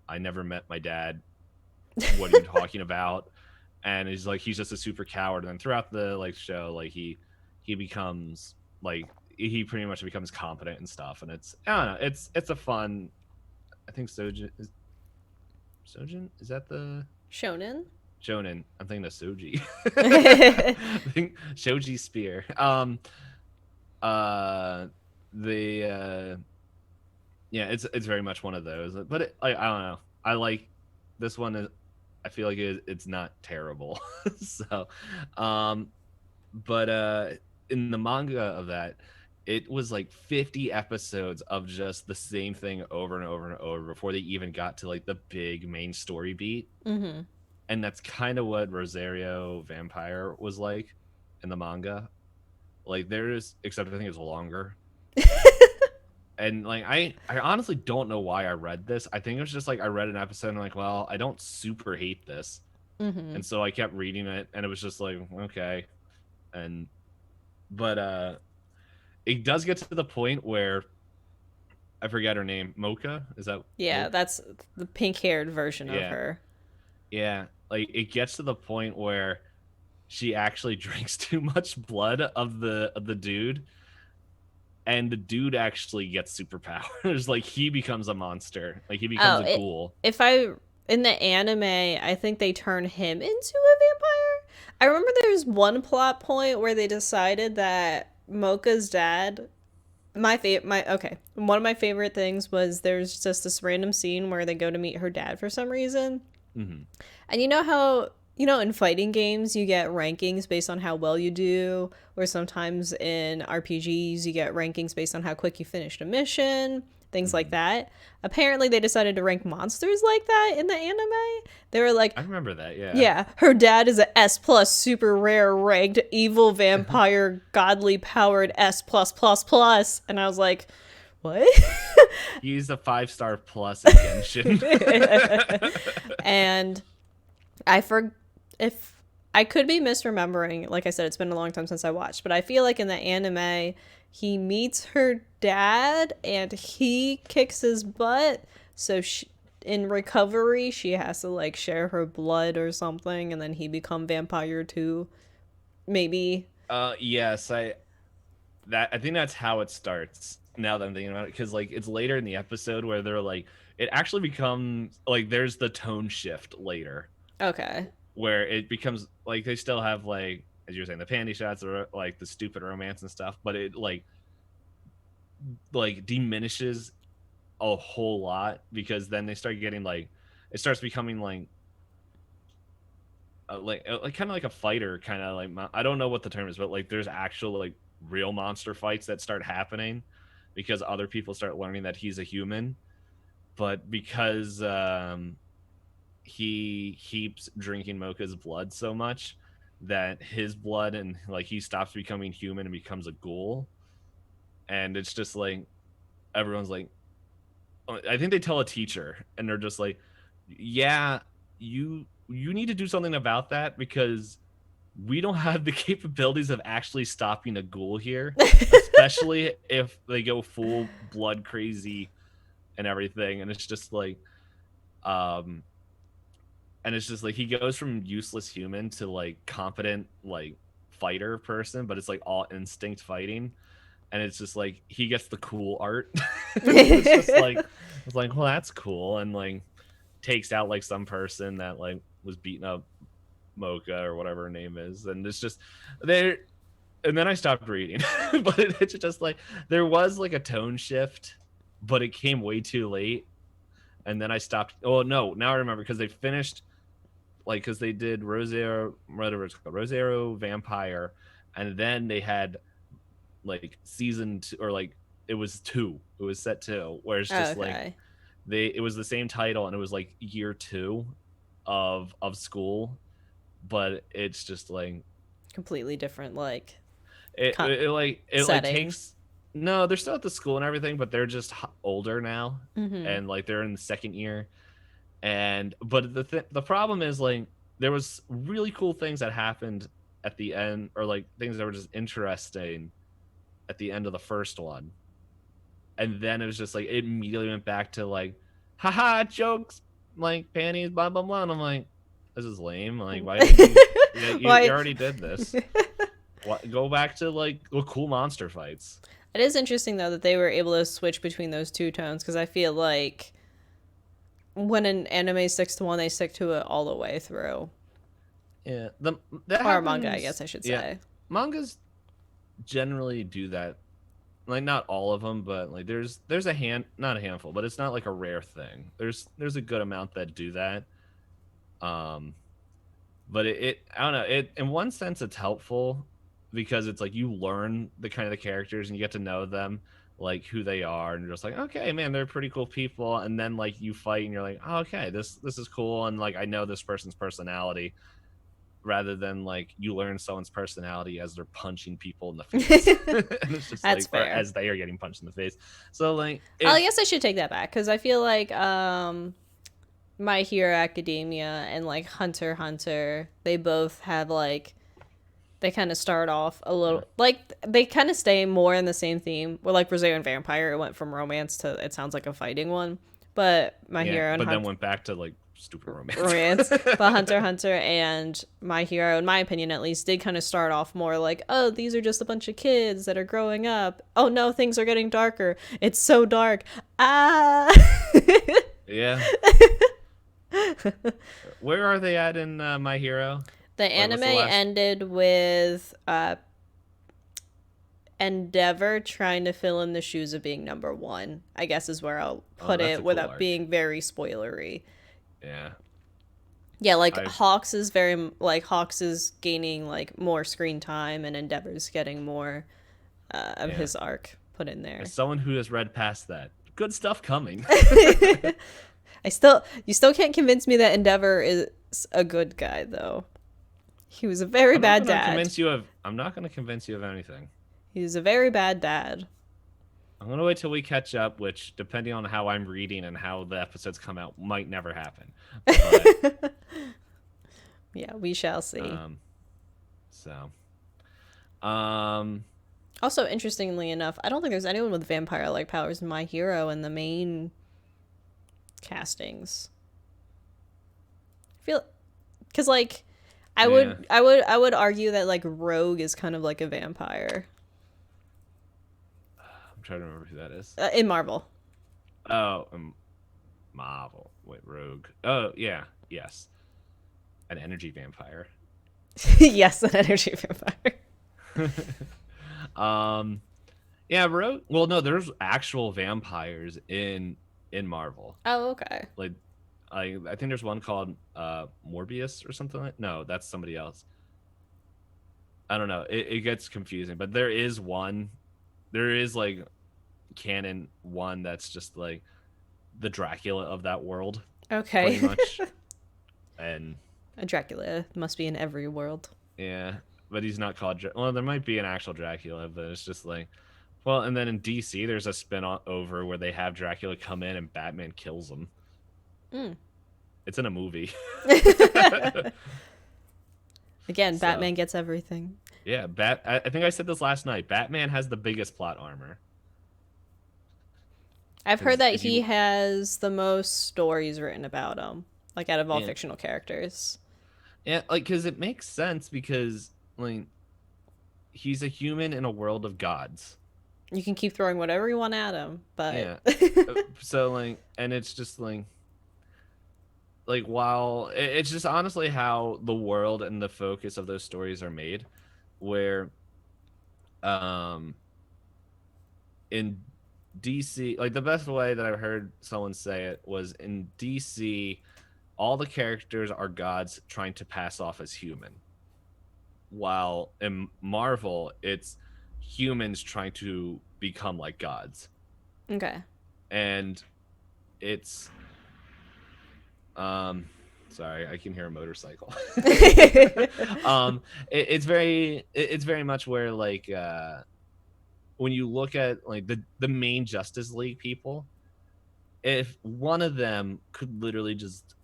I never met my dad. What are you talking about? And he's like, he's just a super coward. And then throughout the like show, like he becomes like he pretty much becomes competent and stuff. And it's I don't know, it's a fun. I think Sojin is that the Shonen? Shonen? I'm thinking of Soji. Yeah, I think Shoji Spear. The yeah, it's very much one of those. But I don't know. I like this one. I feel like it's not terrible. So, um, but in the manga of that, it was like 50 episodes of just the same thing over and over and over before they even got to like the big main story beat. mm-hmm. And that's kind of what Rosario Vampire was like in the manga. Like there's, except I think it's longer. And like I honestly don't know why I read this. I think it was just like I read an episode and I'm like, well, I don't super hate this. Mm-hmm. And so I kept reading it and it was just like, okay. And but it does get to the point where I forget her name. Mocha? Is that Yeah, that's the pink-haired version of Yeah. her. Yeah. Like it gets to the point where she actually drinks too much blood of the dude, and the dude actually gets superpowers. Like he becomes a monster. Like he becomes Oh, a ghoul. if I in the anime, I think they turn him into a vampire. I remember there's one plot point where they decided that Mocha's dad. One of my favorite things was there's just this random scene where they go to meet her dad for some reason, Mm-hmm. and you know how in fighting games you get rankings based on how well you do, or sometimes in RPGs you get rankings based on how quick you finished a mission, things like Mm-hmm. that. Apparently they decided to rank monsters like that in the anime. They were like, I remember that. Yeah. yeah, her dad is a S plus super rare ranked evil vampire godly powered S plus plus plus, and I was like, what? He's a 5-star plus in Genshin. And I for if I could be misremembering, like I said, it's been a long time since I watched, but I feel like in the anime he meets her dad and he kicks his butt. So in recovery, she has to like share her blood or something, and then he become vampire too. Maybe. Yes, I think that's how it starts. Now that I'm thinking about it, because like it's later in the episode where they're like, it actually becomes like there's the tone shift later Okay. where it becomes like they still have like as you were saying the panty shots or like the stupid romance and stuff, but it like diminishes a whole lot because then they start getting like it starts becoming like kind of like a fighter kind of like I don't know what the term is, but like there's actual like real monster fights that start happening because other people start learning that he's a human, but because he keeps drinking Mocha's blood so much that his blood and like he stops becoming human and becomes a ghoul, and it's just like everyone's like I think they tell a teacher and they're just like, yeah, you need to do something about that because we don't have the capabilities of actually stopping a ghoul here, especially if they go full blood crazy and everything. And it's just like um and it's just like he goes from useless human to like competent like fighter person, but it's like all instinct fighting, and it's just like he gets the cool art. It's just like it's like, well, that's cool, and like takes out like some person that like was beating up Mocha or whatever her name is, and it's just there. And then I stopped reading, but it's just like there was like a tone shift, but it came way too late, and then I stopped. Oh no, now I remember because they finished like because they did Rosero, whatever it's called, Rosero Vampire, and then they had like season two, or like it was two. It was set two, where it's just like Okay. it was the same title, and it was like year two of school, but it's just like Completely different, like, it like setting. takes, no, they're still at the school and everything, but they're just older now, Mm-hmm. and like they're in the second year. And but the problem is like there was really cool things that happened at the end, or like things that were just interesting at the end of the first one, and then it was just like it immediately went back to like, haha, jokes, like panties, blah blah blah. And I'm like, this is lame. Like, why did you? Yeah, you Why? already did this. What? Go back to like the cool monster fights. It is interesting though that they were able to switch between those two tones, because I feel like when an anime sticks to one, they stick to it all the way through. Yeah, that Or manga, I happens. guess I should Yeah, say. mangas generally do that. Like not all of them, but like there's a not a handful, but it's not like a rare thing. There's a good amount that do that. Um, but it I don't know, it in one sense it's helpful because it's like you learn the kind of the characters and you get to know them, like who they are, and you're just like, okay, man, they're pretty cool people. And then like you fight and you're like, oh, okay, this is cool, and like I know this person's personality, rather than like you learn someone's personality as they're punching people in the face. And it's just That's like, or fair. as they are getting punched in the face. So like Oh, I if guess I should take that back, because I feel like My Hero Academia and like Hunter x Hunter, they both have like, they kind of start off a little like, they kind of stay more in the same theme. Where like Brazilian Vampire, it went from romance to, it sounds like, a fighting one. But My yeah, Hero and but then Hunter went back to like stupid romance. romance, but Hunter x Hunter and My Hero, in my opinion at least, did kind of start off more like, oh, these are just a bunch of kids that are growing up. Oh no, things are getting darker. It's so dark. Ah. Yeah. Where are they at in My Hero? The Like, anime what's the last? ended with Endeavor trying to fill in the shoes of being number one, I guess is where I'll Oh, put that's a it cool without arc. being very spoilery. Yeah, Yeah, like I've Hawks is gaining like more screen time, and Endeavor's getting more of yeah. his arc put in there. As someone who has read past that, good stuff coming. You still can't convince me that Endeavor is a good guy though. He was a very bad dad. I'm not gonna convince you of anything. He was a very bad dad. I'm gonna wait till we catch up, which, depending on how I'm reading and how the episodes come out, might never happen. But Yeah, we shall see. um, so um, Also, interestingly enough, I don't think there's anyone with vampire-like powers in My Hero in the main castings. I feel, because like, yeah, I would argue that like Rogue is kind of like a vampire I'm trying to remember who that is. in Marvel. Oh, Marvel. Wait, Rogue. Oh yeah, yes, an energy vampire. Yes, an energy vampire. um, yeah, Rogue. Well, no, there's actual vampires in Marvel. Oh, okay. Like, I think there's one called Morbius or something like. No, that's somebody else. I don't know. It gets confusing, but there is one. There is like canon one that's just like the Dracula of that world, pretty Okay. much. And A Dracula must be in every world. yeah, but he's not called. Well, there might be an actual Dracula, but it's just like, well, and then in DC, there's a spin over where they have Dracula come in and Batman kills him. Mm. It's in a movie. Again, So Batman gets everything. yeah, I think I said this last night. Batman has the biggest plot armor. I've heard Because that if he you, has the most stories written about him, like out of all yeah, fictional characters. yeah, like because it makes sense because like he's a human in a world of gods. You can keep throwing whatever you want at him, but Yeah. So like, and it's just like while it's just honestly how the world and the focus of those stories are made, where um in DC, like the best way that I've heard someone say it was in DC, all the characters are gods trying to pass off as human. While in Marvel, it's humans trying to become like gods. Okay. And it's um sorry, I can hear a motorcycle. It's very much where like when you look at like the main Justice League people, if one of them could literally just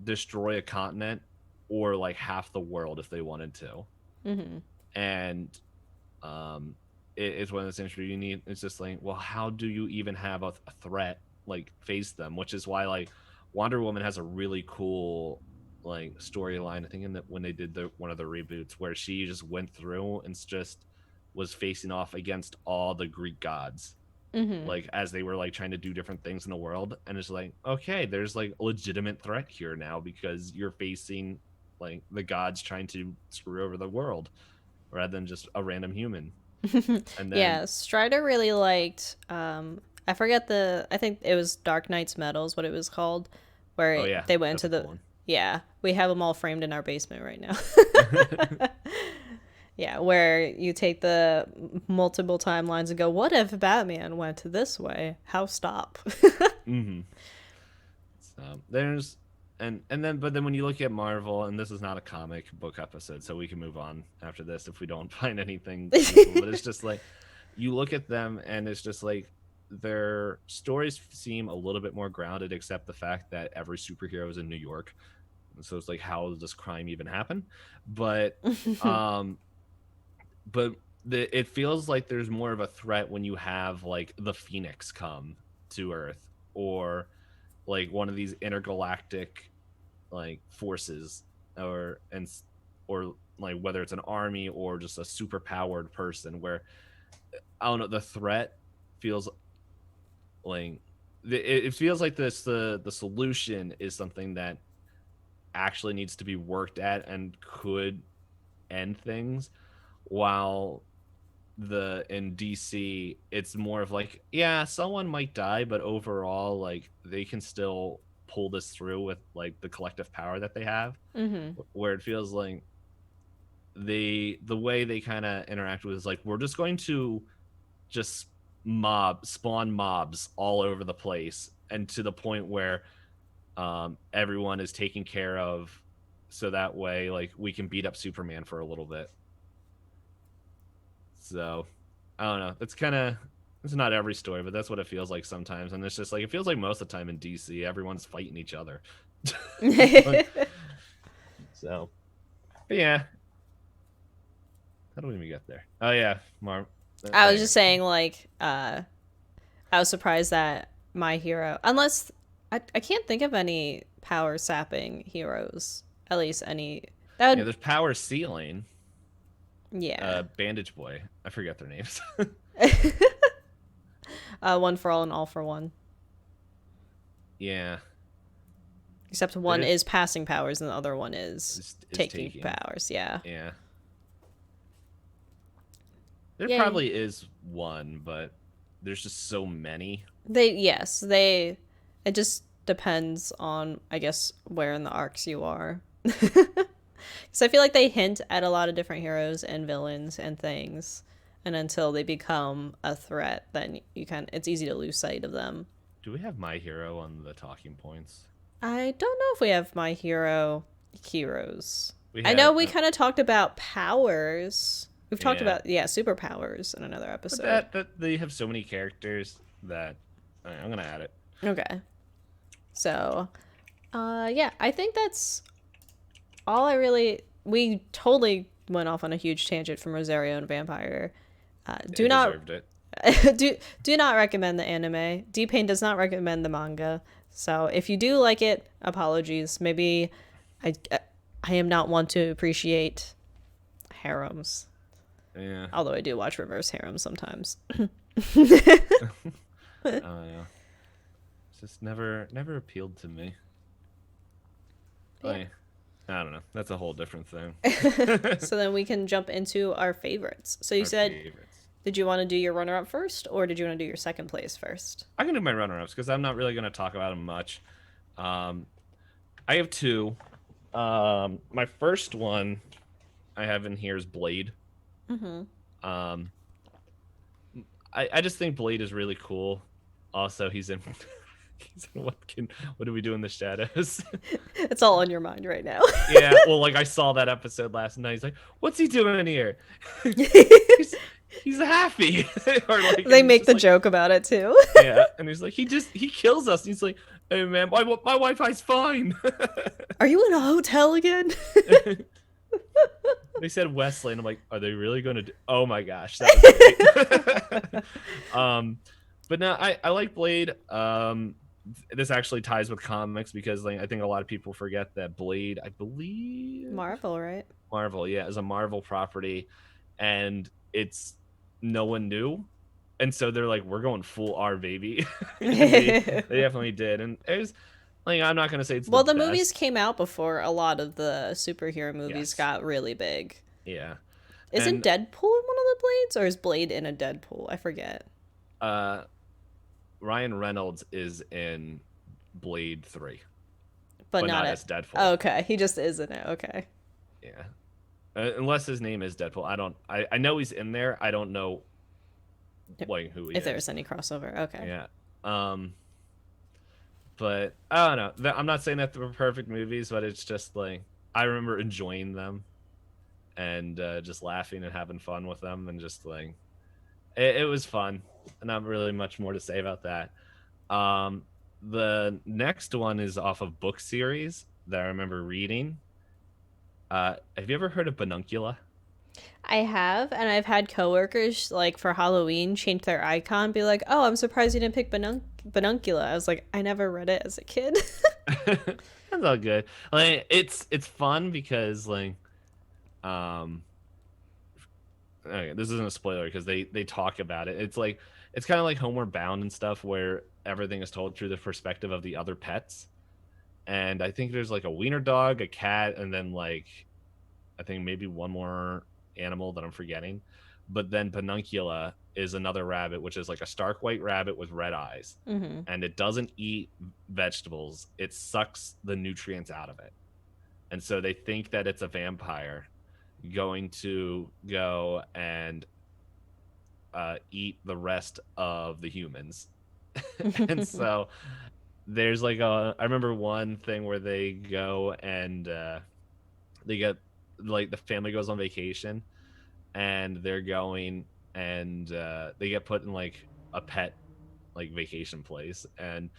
destroy a continent or like half the world if they wanted to. Mm-hmm. And um it's one of those things where you need, it's just like, well, how do you even have a threat like face them, which is why like Wonder Woman has a really cool like storyline, I think, in that when they did the one of the reboots where she just went through and just was facing off against all the Greek gods, Mm-hmm. like as they were like trying to do different things in the world. And it's like, okay, there's like a legitimate threat here now because you're facing like the gods trying to screw over the world rather than just a random human. And then Yeah, Strider really liked I forget I think it was Dark Knight's Metals, what it was called, oh where yeah, they went that's into a cool the one. yeah, we have them all framed in our basement right now. Yeah, where you take the multiple timelines and go, what if Batman went this way? How stop? Mm-hmm. So there's and then but then when you look at Marvel, and this is not a comic book episode, so we can move on after this if we don't find anything useful. But it's just like you look at them, and it's just like their stories seem a little bit more grounded, except the fact that every superhero is in New York. And so it's like, how does crime even happen? But um, but it feels like there's more of a threat when you have like the Phoenix come to Earth, or like one of these intergalactic like forces, or like whether it's an army or just a super powered person, where I don't know, the threat feels like it feels like the solution is something that actually needs to be worked at and could end things, while the in DC it's more of like, yeah, someone might die, but overall like they can still pull this through with like the collective power that they have. Mm-hmm. Where it feels like the way they kind of interact with is like, we're just going to just spawn mobs all over the place, and to the point where everyone is taken care of, so that way like we can beat up Superman for a little bit. So I don't know. It's not every story, but that's what it feels like sometimes. And it's just like, it feels like most of the time in DC, everyone's fighting each other. So, but yeah. How do we even get there? Oh yeah, Marv. I was Anyway, just saying, like, I was surprised that my hero, unless I can't think of any power sapping heroes, at least any that yeah, would, there's Power Ceiling, yeah, Bandage Boy. I forget their names. one for all and all for one. Yeah, Except one there's is passing powers and the other one is is taking taking. powers. Yeah, Yeah, there yay. probably is one, but there's just so many. They. It just depends on, I guess, where in the arcs you are. Because I feel like they hint at a lot of different heroes and villains and things, and until they become a threat, then it's easy to lose sight of them. Do we have My Hero on the talking points? I don't know if we have my heroes. We I know have, we kind of talked about powers. We've talked yeah, about superpowers in another but episode. that they have so many characters that I'm gonna add it. Okay. So, yeah, I think that's all I really. We totally went off on a huge tangent from Rosario and Vampire. Do It not deserved it. do not recommend the anime. DPayne does not recommend the manga. So if you do like it, apologies. Maybe I I am not one to appreciate harems. Yeah. Although I do watch reverse harems sometimes. I don't know. It's just never appealed to me. Yeah. I don't know. That's a whole different thing. So then we can jump into our favorites. So you Our said, favorites. did you want to do your runner up first, or did you want to do your second place first? I can do my runner-ups because I'm not really going to talk about them much. Um, I have two. My first one I have in here is Blade. Mm-hmm. Um, I just think Blade is really cool. Also, he's in he's in what do we do in the shadows? It's all on your mind right now. Yeah, well, like I saw that episode last night. He's like, "What's he doing in here?" he's happy, or like, and They he's make just the like, joke about it too. yeah, and he's like, he kills us. He's like, "Hey man, my Wi-Fi's fine." Are you in a hotel again? They said Wesley, and I'm like, are they really going to do? Oh my gosh, that was great. But no, I like Blade. This actually ties with comics because like I think a lot of people forget that Blade, I believe, Marvel, right? Marvel, yeah, is a Marvel property, and it's no one knew, and so they're like, we're going full R, baby, and they definitely did, and it was like I'm not gonna say it's the Well, the movies best. came out before a lot of the superhero movies Yes, got really big. yeah, Isn't and Deadpool in one of the Blades, or is Blade in a Deadpool? I forget. uh Ryan Reynolds is in Blade 3, But but not not at. as Deadpool. Okay, he just is in it. Okay. Yeah. Unless his name is Deadpool. I know he's in there. I don't know like who he If is. there's any crossover. Okay. Yeah. But I don't know. I'm not saying that they're perfect movies, but it's just like I remember enjoying them and just laughing and having fun with them and just like it was fun. Not really much more to say about that. Um, the next one is off of book series that I remember reading. Have you ever heard of Banuncula? I have, and I've had coworkers like for Halloween change their icon, be like, "Oh, I'm surprised you didn't pick Banuncula." I was like, I never read it as a kid. That's all good. Like it's fun because like um okay, this isn't a spoiler because they talk about it. It's like it's kind of like Homeward Bound and stuff where everything is told through the perspective of the other pets. And I think there's like a wiener dog, a cat, and then like I think maybe one more animal that I'm forgetting. But then Penuncula is another rabbit, which is like a stark white rabbit with red eyes. Mm-hmm. And it doesn't eat vegetables, it sucks the nutrients out of it. And so they think that it's a vampire going to go and eat the rest of the humans. And so there's like I remember one thing where they go and they get like the family goes on vacation and they're going and they get put in like a pet like vacation place and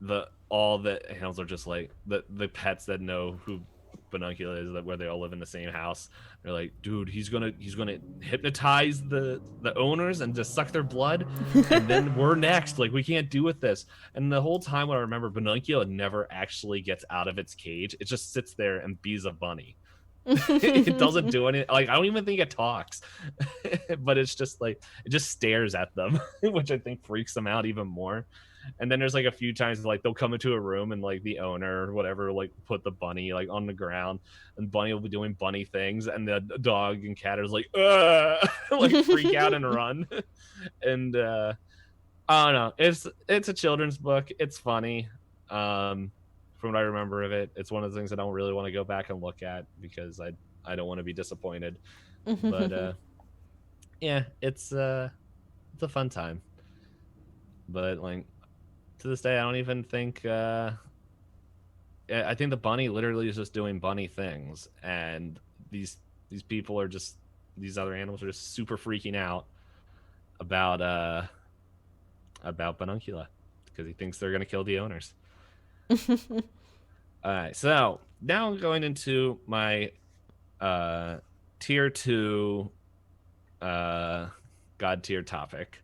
the all the animals are just like the pets that know who Banuncula is, that where they all live in the same house. They're like, dude, he's gonna hypnotize the owners and just suck their blood, and then we're next. Like we can't do with this. And the whole time, what I remember, Banuncula never actually gets out of its cage. It just sits there and bees a bunny. It doesn't do anything. Like I don't even think it talks, but it's just like it just stares at them, which I think freaks them out even more. And then there's like a few times like they'll come into a room and like the owner or whatever like put the bunny like on the ground and bunny will be doing bunny things and the dog and cat is like like freak out and run. And I don't know. It's a children's book. It's funny. From what I remember of it, it's one of the things I don't really want to go back and look at because I don't want to be disappointed. But yeah, it's a fun time. But like to this day, I don't even think. I think the bunny literally is just doing bunny things, and these people are just these other animals are just super freaking out about Banuncula because he thinks they're gonna kill the owners. All right, so now I'm going into my tier two god tier topic,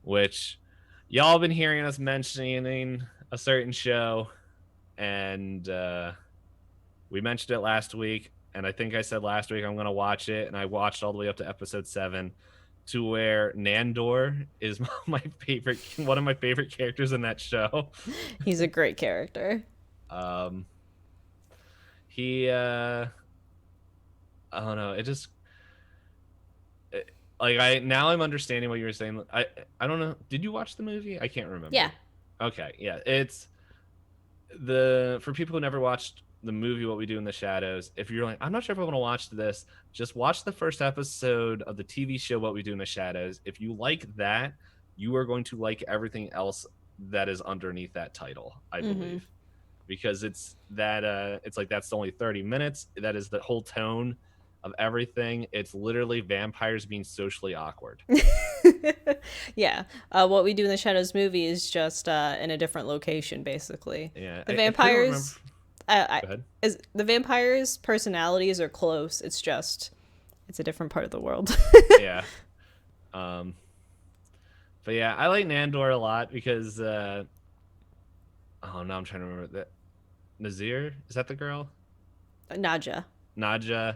which y'all been hearing us mentioning a certain show, and we mentioned it last week. And I think I said last week I'm gonna watch it, and I watched all the way up to episode 7, to where Nandor is my favorite, one of my favorite characters in that show. He's a great character. Um, he I don't know, it just like I'm understanding what you were saying. I don't know. Did you watch the movie? I can't remember. Yeah. Okay, yeah, it's the for people who never watched the movie What We Do in the Shadows, if you're like, I'm not sure if I want to watch this, just watch the first episode of the TV show What We Do in the Shadows. If you like that, you are going to like everything else that is underneath that title, I Mm-hmm. believe. Because it's like that's only 30 minutes. That is the whole tone of everything. It's literally vampires being socially awkward. Yeah. What We Do in the Shadows movie is just in a different location, basically. Yeah, The I couldn't remember. vampires, I, Go ahead. is the vampires' personalities are close. It's just it's a different part of the world. Yeah. Um, but yeah, I like Nandor a lot because oh no, I'm trying to remember that. Nazir, is that the girl? Naja. Naja.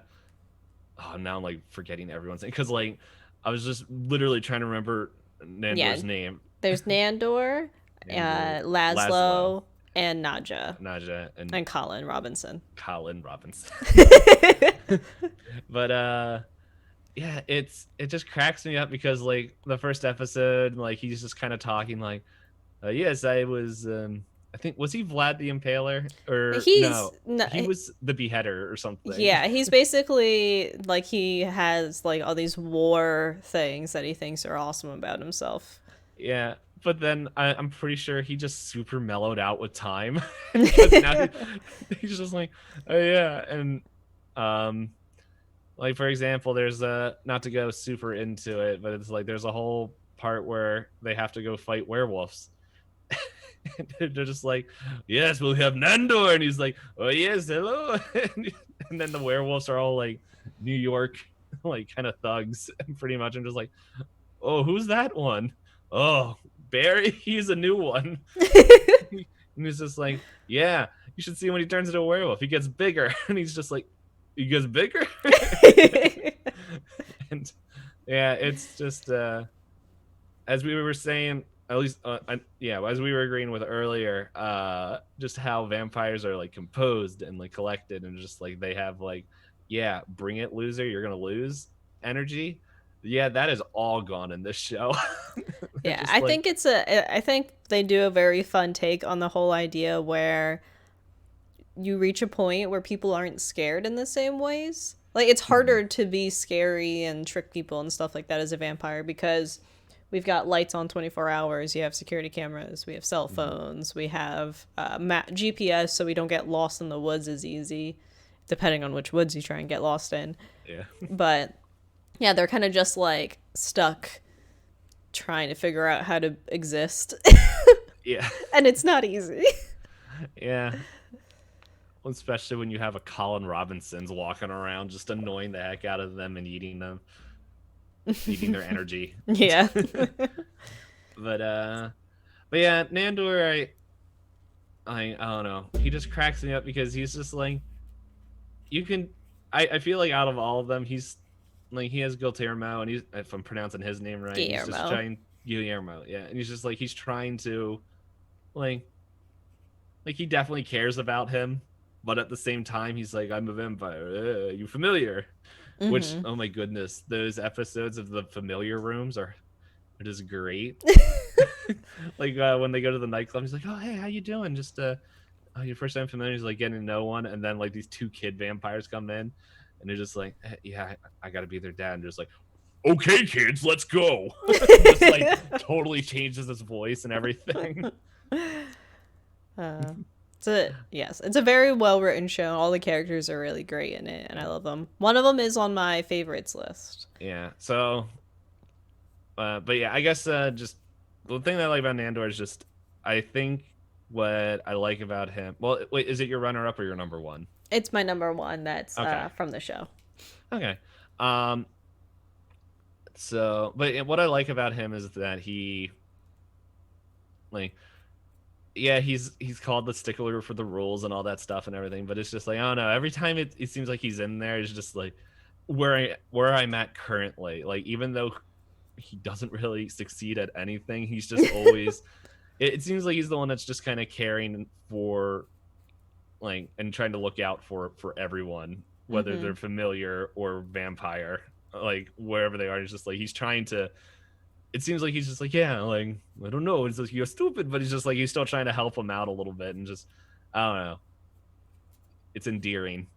Oh, now I'm like forgetting everyone's name because like I was just literally trying to remember Yeah. Nandor's name. There's Nandor, Nandor, Laszlo, Laszlo, and Naja, Naja, and and Colin Robinson. Colin Robinson. But yeah, it just cracks me up because like the first episode, like he's just kind of talking like, yes, I was I think was he Vlad the Impaler or He's no, no, he was the beheader or something. yeah, he's basically like he has like all these war things that he thinks are awesome about himself. Yeah, but then I'm pretty sure he just super mellowed out with time because now he's just like, oh yeah, and um, like for example, there's a not to go super into it, but it's like there's a whole part where they have to go fight werewolves. They're just like, yes, we'll have Nandor, and he's like, oh yes, hello, and then the werewolves are all like New York, like kind of thugs, and pretty much I'm just like, oh, who's that one? Oh, Barry, he's a new one. And he's just like, yeah, you should see him when he turns into a werewolf. He gets bigger, and he's just like, he gets bigger. And yeah, it's just as we were saying, at least yeah, as we were agreeing with earlier, just how vampires are like composed and like collected, and just like they have like, yeah, bring it, loser, you're gonna lose energy. Yeah, that is all gone in this show. They're Yeah, just like, I think they do a very fun take on the whole idea where you reach a point where people aren't scared in the same ways. Like it's harder to be scary and trick people and stuff like that as a vampire because we've got lights on 24 hours, you have security cameras, we have cell phones, we have GPS so we don't get lost in the woods as easy depending on which woods you try and get lost in. yeah, But yeah, they're kind of just like stuck trying to figure out how to exist. yeah, And it's not easy. yeah. Well, especially when you have a Colin Robinson's walking around, just annoying the heck out of them and eating them, eating their energy. Yeah. But but yeah, Nandor, I don't know. He just cracks me up because he's just like, you can. I feel like out of all of them, he's like he has Guillermo, and he's, if I'm pronouncing his name right, he's just Guillermo. trying Guillermo, yeah, and he's just like he's trying to like he definitely cares about him, but at the same time he's like, I'm a vampire. You familiar? Which, Mm-hmm. oh my goodness, those episodes of the familiar rooms are just great. Like when they go to the nightclub, he's like, oh hey, how you doing? Just oh, your first time familiar. He's like getting to know one, and then like these two kid vampires come in, and they're just like, yeah, I gotta be their dad, and just like, okay kids, let's go. Just like totally changes his voice and everything. It's a very well written show. All the characters are really great in it, and I love them. One of them is on my favorites list. Yeah, so but yeah, I guess just the thing that I like about Nandor is just I think what I like about him. Well, wait, is it your runner up or your number one? It's my number one. That's Okay. from the show. Okay. Um. So, but what I like about him is that he, like, yeah, he's called the stickler for the rules and all that stuff and everything. But it's just like, I don't know. Every time it seems like he's in there, it's just like where I'm at currently. Like, even though he doesn't really succeed at anything, he's just always. It seems like he's the one that's just kind of caring for, like, and trying to look out for everyone, whether they're familiar or vampire, like wherever they are. He's just like he's trying to. It seems like he's just like, yeah, like I don't know. It's like you're stupid, but he's just like he's still trying to help him out a little bit and just I don't know. It's endearing.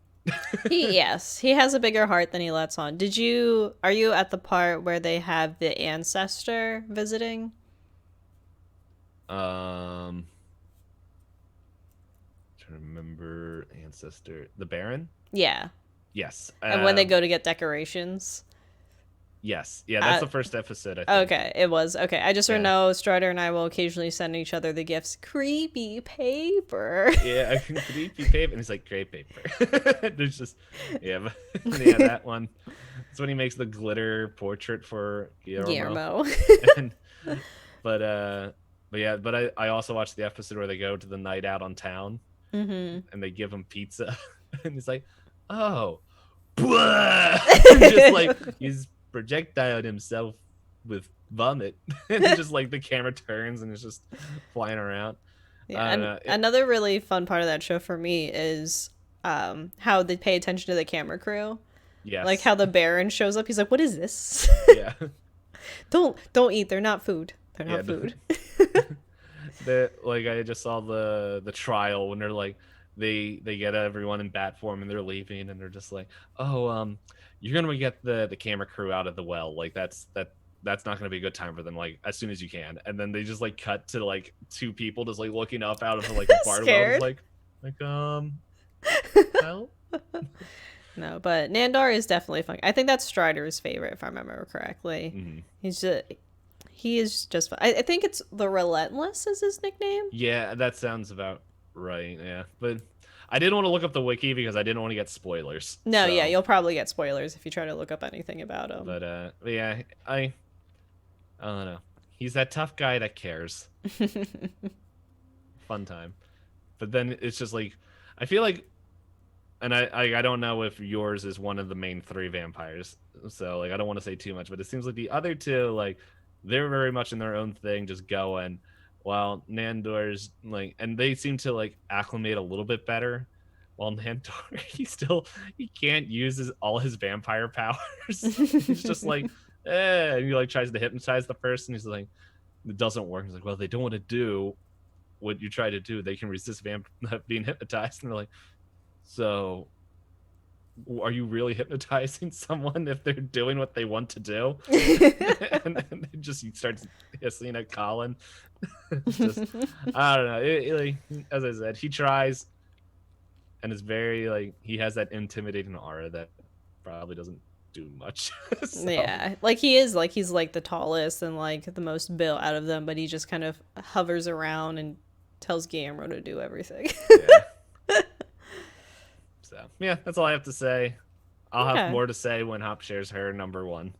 Yes, he has a bigger heart than he lets on. Are you at the part where they have the ancestor visiting? um Trying to remember ancestor. The Baron? Yeah. Yes. And when they go to get decorations. Yes. Yeah, that's Uh, the first episode, I think. okay, it was. Okay, I just Yeah. know Strider and I will occasionally send each other the gifts. Creepy paper. Yeah, I can creepy paper, and he's like great paper. There's just yeah, but, yeah, that one. That's when he makes the glitter portrait for Guillermo. Guillermo. And, but I also watched the episode where they go to the night out on town, Mm-hmm. and they give him pizza, and he's like, oh, just like he's projectiled himself with vomit, and just like the camera turns and it's just flying around. Yeah, and another really fun part of that show for me is how they pay attention to the camera crew. Yes. Like how the Baron shows up. He's like, "What is this? Yeah. Don't eat. They're not food. They're not Yeah, food." like I just saw the trial when they're like they get everyone in bat form and they're leaving and they're just like, oh, you're gonna get the camera crew out of the well. Like that's not gonna be a good time for them. Like as soon as you can. And then they just like cut to like two people just like looking up out of like a bar well, like hell. No, but Nandor is definitely fun. I think that's Strider's favorite, if I remember correctly. Mm-hmm. He is just fun. I think it's the Relentless is his nickname. Yeah, that sounds about right. Yeah, but I didn't want to look up the wiki because I didn't want to get spoilers. No, so. Yeah, you'll probably get spoilers if you try to look up anything about him. But yeah, I don't know. He's that tough guy that cares. Fun time. But then it's just like I feel like, and I don't know if yours is one of the main three vampires, so like I don't want to say too much, but it seems like the other two, like they're very much in their own thing, just going, while Nandor's like, and they seem to like acclimate a little bit better. While Nandor, he can't use all his vampire powers. He's just like, and he like tries to hypnotize the person. He's like, it doesn't work. He's like, well, they don't want to do what you try to do. They can resist being hypnotized. And they're like, so are you really hypnotizing someone if they're doing what they want to do? And then he starts hissing at Colin. Just, I don't know. Like, as I said, he tries, and it's very like he has that intimidating aura that probably doesn't do much. So. Yeah, like he's like the tallest and like the most built out of them, but he just kind of hovers around and tells Guillermo to do everything. Yeah. So yeah, that's all I have to say. I'll have more to say when Hop shares her number one.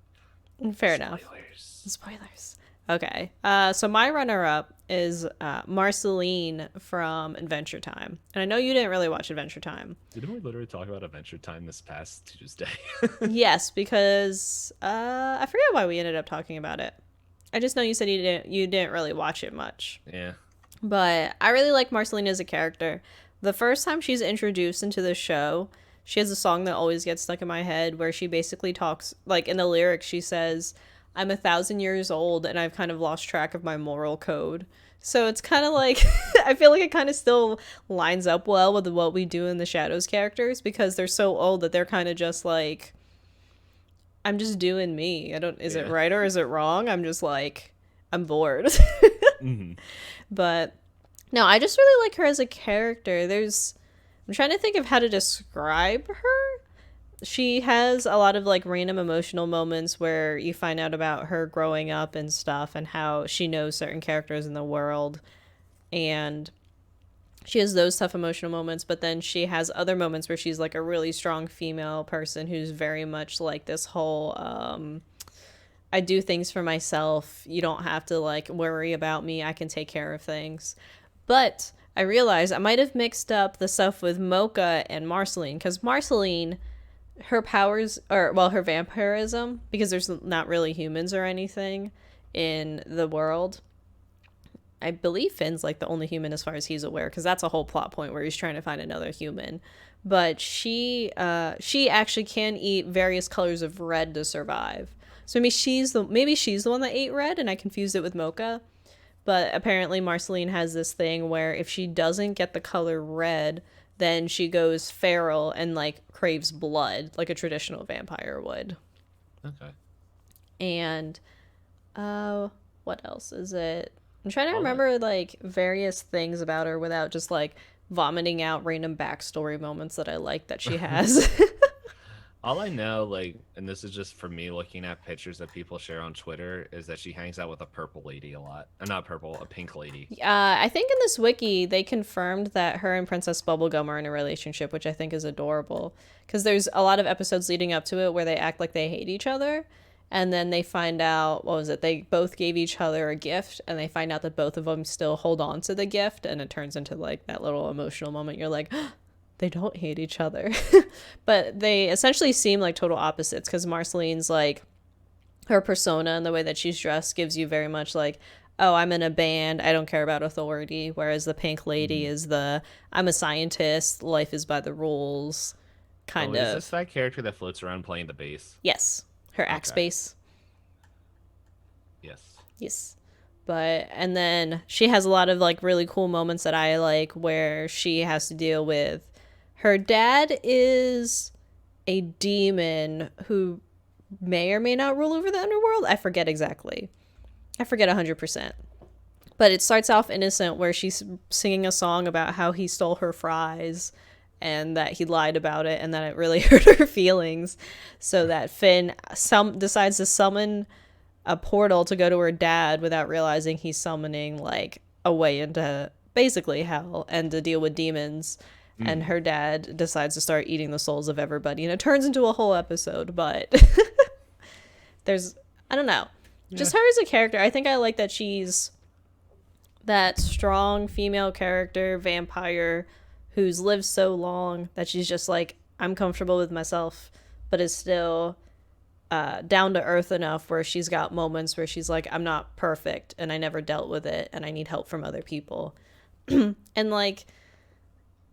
Fair enough. Spoilers. Okay. So my runner-up is Marceline from Adventure Time, and I know you didn't really watch Adventure Time. Didn't we literally talk about Adventure Time this past Tuesday? Yes, because I forget why we ended up talking about it. I just know you said you didn't really watch it much. Yeah. But I really like Marceline as a character. The first time she's introduced into the show, she has a song that always gets stuck in my head where she basically talks, like in the lyrics, she says, I'm 1,000 years old and I've kind of lost track of my moral code. So it's kind of like, I feel like it kind of still lines up well with what we do in the Shadows characters because they're so old that they're kind of just like, I'm just doing me. Is it right or is it wrong? I'm just like, I'm bored. Mm-hmm. But no, I just really like her as a character. I'm trying to think of how to describe her. She has a lot of like random emotional moments where you find out about her growing up and stuff and how she knows certain characters in the world. And she has those tough emotional moments, but then she has other moments where she's like a really strong female person who's very much like this whole I do things for myself. You don't have to like worry about me. I can take care of things. But I realized I might have mixed up the stuff with Mocha and Marceline, because Marceline, her powers, her vampirism, because there's not really humans or anything in the world. I believe Finn's like the only human as far as he's aware, because that's a whole plot point where he's trying to find another human. But she actually can eat various colors of red to survive. So maybe she's the one that ate red, and I confused it with Mocha. But apparently Marceline has this thing where if she doesn't get the color red, then she goes feral and like craves blood like a traditional vampire would. Okay. And what else is it? I'm trying to All I, remember like various things about her without just like vomiting out random backstory moments that I like that she has. all I know, like, and this is just for me looking at pictures that people share on Twitter, is that she hangs out with a purple lady a lot. Not purple, a pink lady. I think in this wiki they confirmed that her and Princess Bubblegum are in a relationship, which I think is adorable. Because there's a lot of episodes leading up to it where they act like they hate each other, and then they find out, what was it? They both gave each other a gift, and they find out that both of them still hold on to the gift, and it turns into like that little emotional moment. You're like, they don't hate each other. But they essentially seem like total opposites, because Marceline's like, her persona and the way that she's dressed gives you very much like, oh, I'm in a band, I don't care about authority, whereas the pink lady is the, I'm a scientist, life is by the rules kind Is of. this that character that floats around playing the bass? Yes, her axe Okay. bass. Yes. Yes. But and then she has a lot of like really cool moments that I like where she has to deal with, her dad is a demon who may or may not rule over the underworld. I forget exactly. I forget 100%. But it starts off innocent where she's singing a song about how he stole her fries and that he lied about it and that it really hurt her feelings. So that Finn decides to summon a portal to go to her dad without realizing he's summoning like a way into basically hell and to deal with demons. And her dad decides to start eating the souls of everybody, and it turns into a whole episode. But there's, I don't know, just her as a character. I think I like that she's that strong female character vampire who's lived so long that she's just like, I'm comfortable with myself, but is still down to earth enough where she's got moments where she's like, I'm not perfect and I never dealt with it and I need help from other people. And like,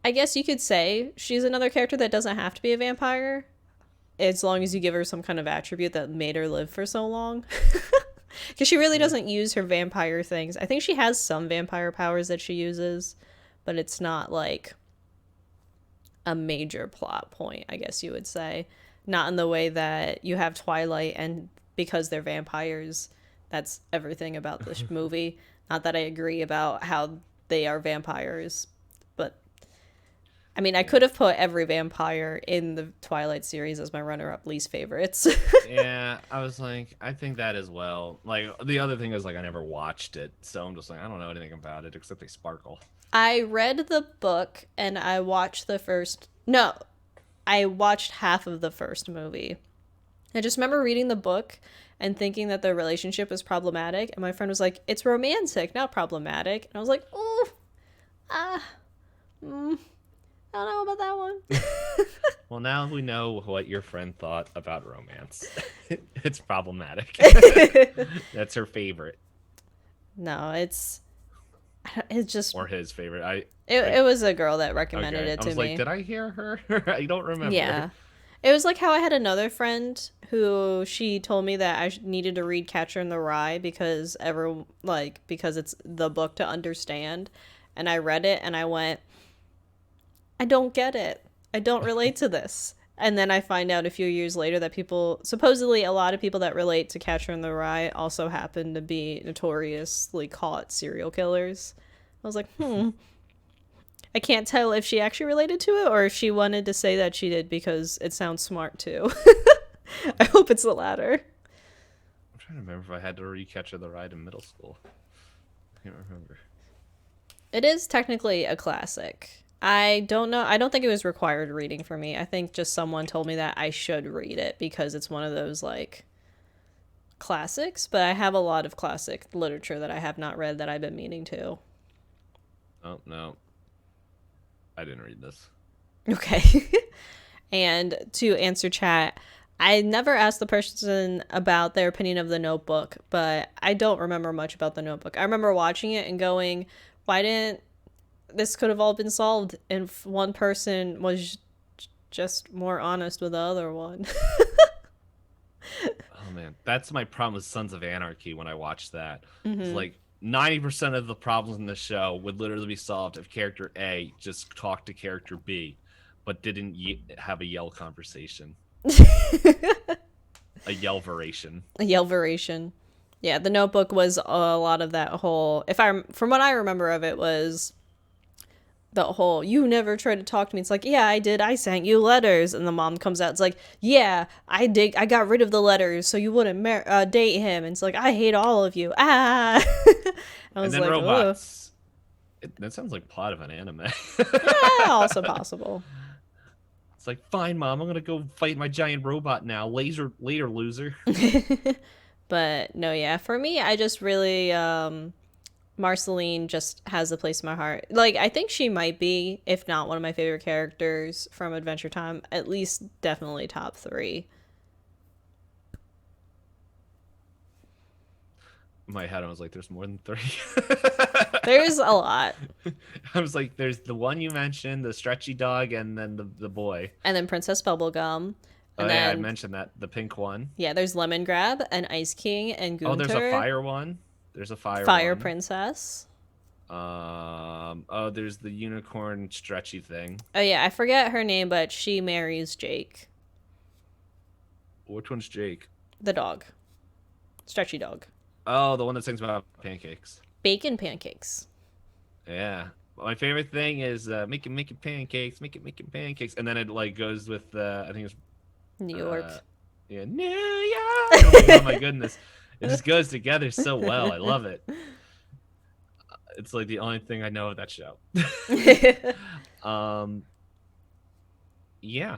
I guess you could say she's another character that doesn't have to be a vampire as long as you give her some kind of attribute that made her live for so long. Because she really doesn't use her vampire things. I think she has some vampire powers that she uses, but it's not like a major plot point, I guess you would say. Not in the way that you have Twilight, and because they're vampires, that's everything about this movie. Not that I agree about how they are vampires, but I mean, I could have put every vampire in the Twilight series as my runner-up least favorites. Yeah, I was like, I think that as well. Like, the other thing is, like, I never watched it, so I'm just like, I don't know anything about it except they sparkle. I read the book and I watched the first. No, I watched half of the first movie. I just remember reading the book and thinking that the relationship was problematic, and my friend was like, "It's romantic, not problematic." And I was like, "Oh, I don't know about that one." Well, now we know what your friend thought about romance. It's problematic. That's her favorite. No, it's just Or his favorite. it was a girl that recommended Okay. it I to was me. like, did I hear her? I don't remember. Yeah. It was like how I had another friend who she told me that I needed to read Catcher in the Rye because because it's the book to understand, and I read it and I went, I don't get it. I don't relate to this. And then I find out a few years later that supposedly a lot of people that relate to Catcher in the Rye also happen to be notoriously caught serial killers. I was like, I can't tell if she actually related to it or if she wanted to say that she did because it sounds smart too. I hope it's the latter. I'm trying to remember if I had to recapture the ride in middle school. I can't remember. It is technically a classic. I don't know. I don't think it was required reading for me. I think just someone told me that I should read it because it's one of those like classics, but I have a lot of classic literature that I have not read that I've been meaning to. Oh, no. I didn't read this. Okay. And to answer chat, I never asked the person about their opinion of the Notebook, but I don't remember much about the Notebook. I remember watching it and going, why didn't this could have all been solved if one person was just more honest with the other one? Oh man, that's my problem with Sons of Anarchy when I watched that. It's like 90% of the problems in the show would literally be solved if character A just talked to character B, but didn't have a yell conversation. A yell-veration. A Yelveration. Yeah, the Notebook was a lot of that whole. If I from what I remember of it was the whole "you never tried to talk to me." It's like, yeah, I did. I sent you letters, and the mom comes out. It's like, yeah, I did. I got rid of the letters so you wouldn't date him. And it's like, I hate all of you. Ah. I And was then like, oh, robots. That sounds like plot of an anime. also possible. It's like, fine, mom, I'm gonna go fight my giant robot now. Later, loser. But no, yeah, for me, I just really Marceline just has a place in my heart. Like, I think she might be, if not one of my favorite characters from Adventure Time, at least definitely top 3. In my head, I was like, there's more than 3. There's a lot. I was like, there's the one you mentioned, the stretchy dog, and then the boy. And then Princess Bubblegum. Oh, And yeah, I then, mentioned that. The pink one. yeah, there's Lemon Grab and Ice King and Gunter. Oh, there's a fire one. There's a Fire one. Princess. Oh, there's the unicorn stretchy thing. Oh, yeah, I forget her name, but she marries Jake. Which one's Jake? The dog. Stretchy dog. Oh, the one that sings about pancakes. Bacon pancakes. Yeah. My favorite thing is making pancakes, making pancakes, and then it like goes with I think it's New York. Yeah, New York. Oh my goodness, it just goes together so well. I love it. It's like the only thing I know of that show. Yeah.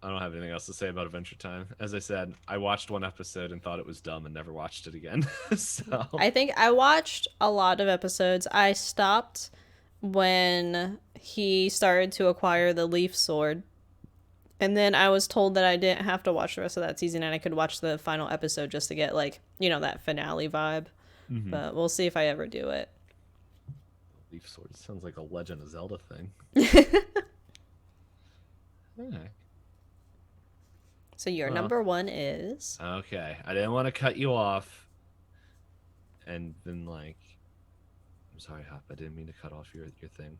I don't have anything else to say about Adventure Time. As I said, I watched one episode and thought it was dumb and never watched it again. So I think I watched a lot of episodes. I stopped when he started to acquire the leaf sword. And then I was told that I didn't have to watch the rest of that season and I could watch the final episode just to get, like, you know, that finale vibe. Mm-hmm. But we'll see if I ever do it. Leaf sword sounds like a Legend of Zelda thing. Okay. So your number 1 is? Okay. I didn't want to cut you off. And then, like... I'm sorry, Hop. I didn't mean to cut off your thing.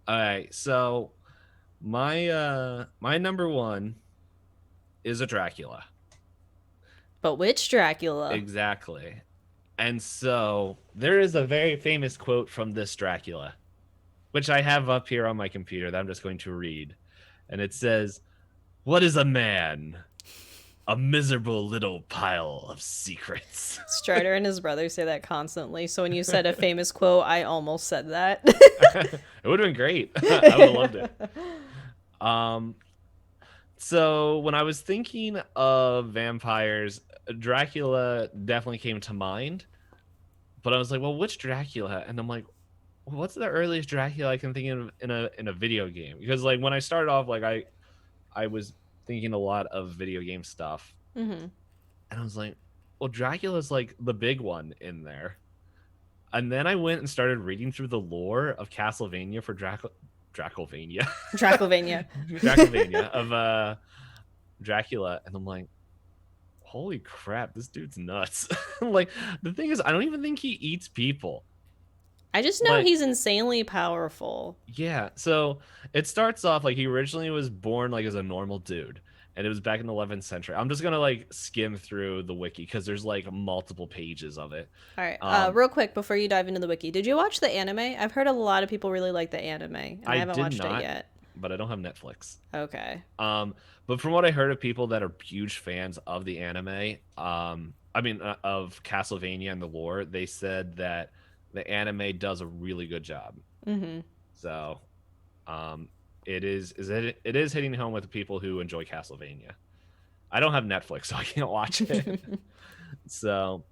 Alright, so... My number 1 is a Dracula. But which Dracula? Exactly. And so, there is a very famous quote from this Dracula, which I have up here on my computer that I'm just going to read. And it says... What is a man? A miserable little pile of secrets. Strider and his brother say that constantly. So when you said a famous quote, I almost said that. It would have been great. I would have loved it. So when I was thinking of vampires, Dracula definitely came to mind. But I was like, well, which Dracula? And I'm like, well, what's the earliest Dracula I can think of in a video game? Because like when I started off, like I was thinking a lot of video game stuff. Mm-hmm. And I was like, well, Dracula's like the big one in there. And then I went and started reading through the lore of Castlevania for Dracylvania of Dracula. And I'm like, holy crap, this dude's nuts. Like, the thing is, I don't even think he eats people. I just know he's insanely powerful. Yeah, so it starts off like he originally was born like as a normal dude, and it was back in the 11th century. I'm just gonna like skim through the wiki because there's like multiple pages of it. All right, real quick before you dive into the wiki, did you watch the anime? I've heard a lot of people really like the anime, and I haven't watched it yet. But I don't have Netflix. Okay. But from what I heard of people that are huge fans of the anime, of Castlevania and the lore, they said that the anime does a really good job. Mm-hmm. So, it is hitting home with the people who enjoy Castlevania. I don't have Netflix, so I can't watch it. So,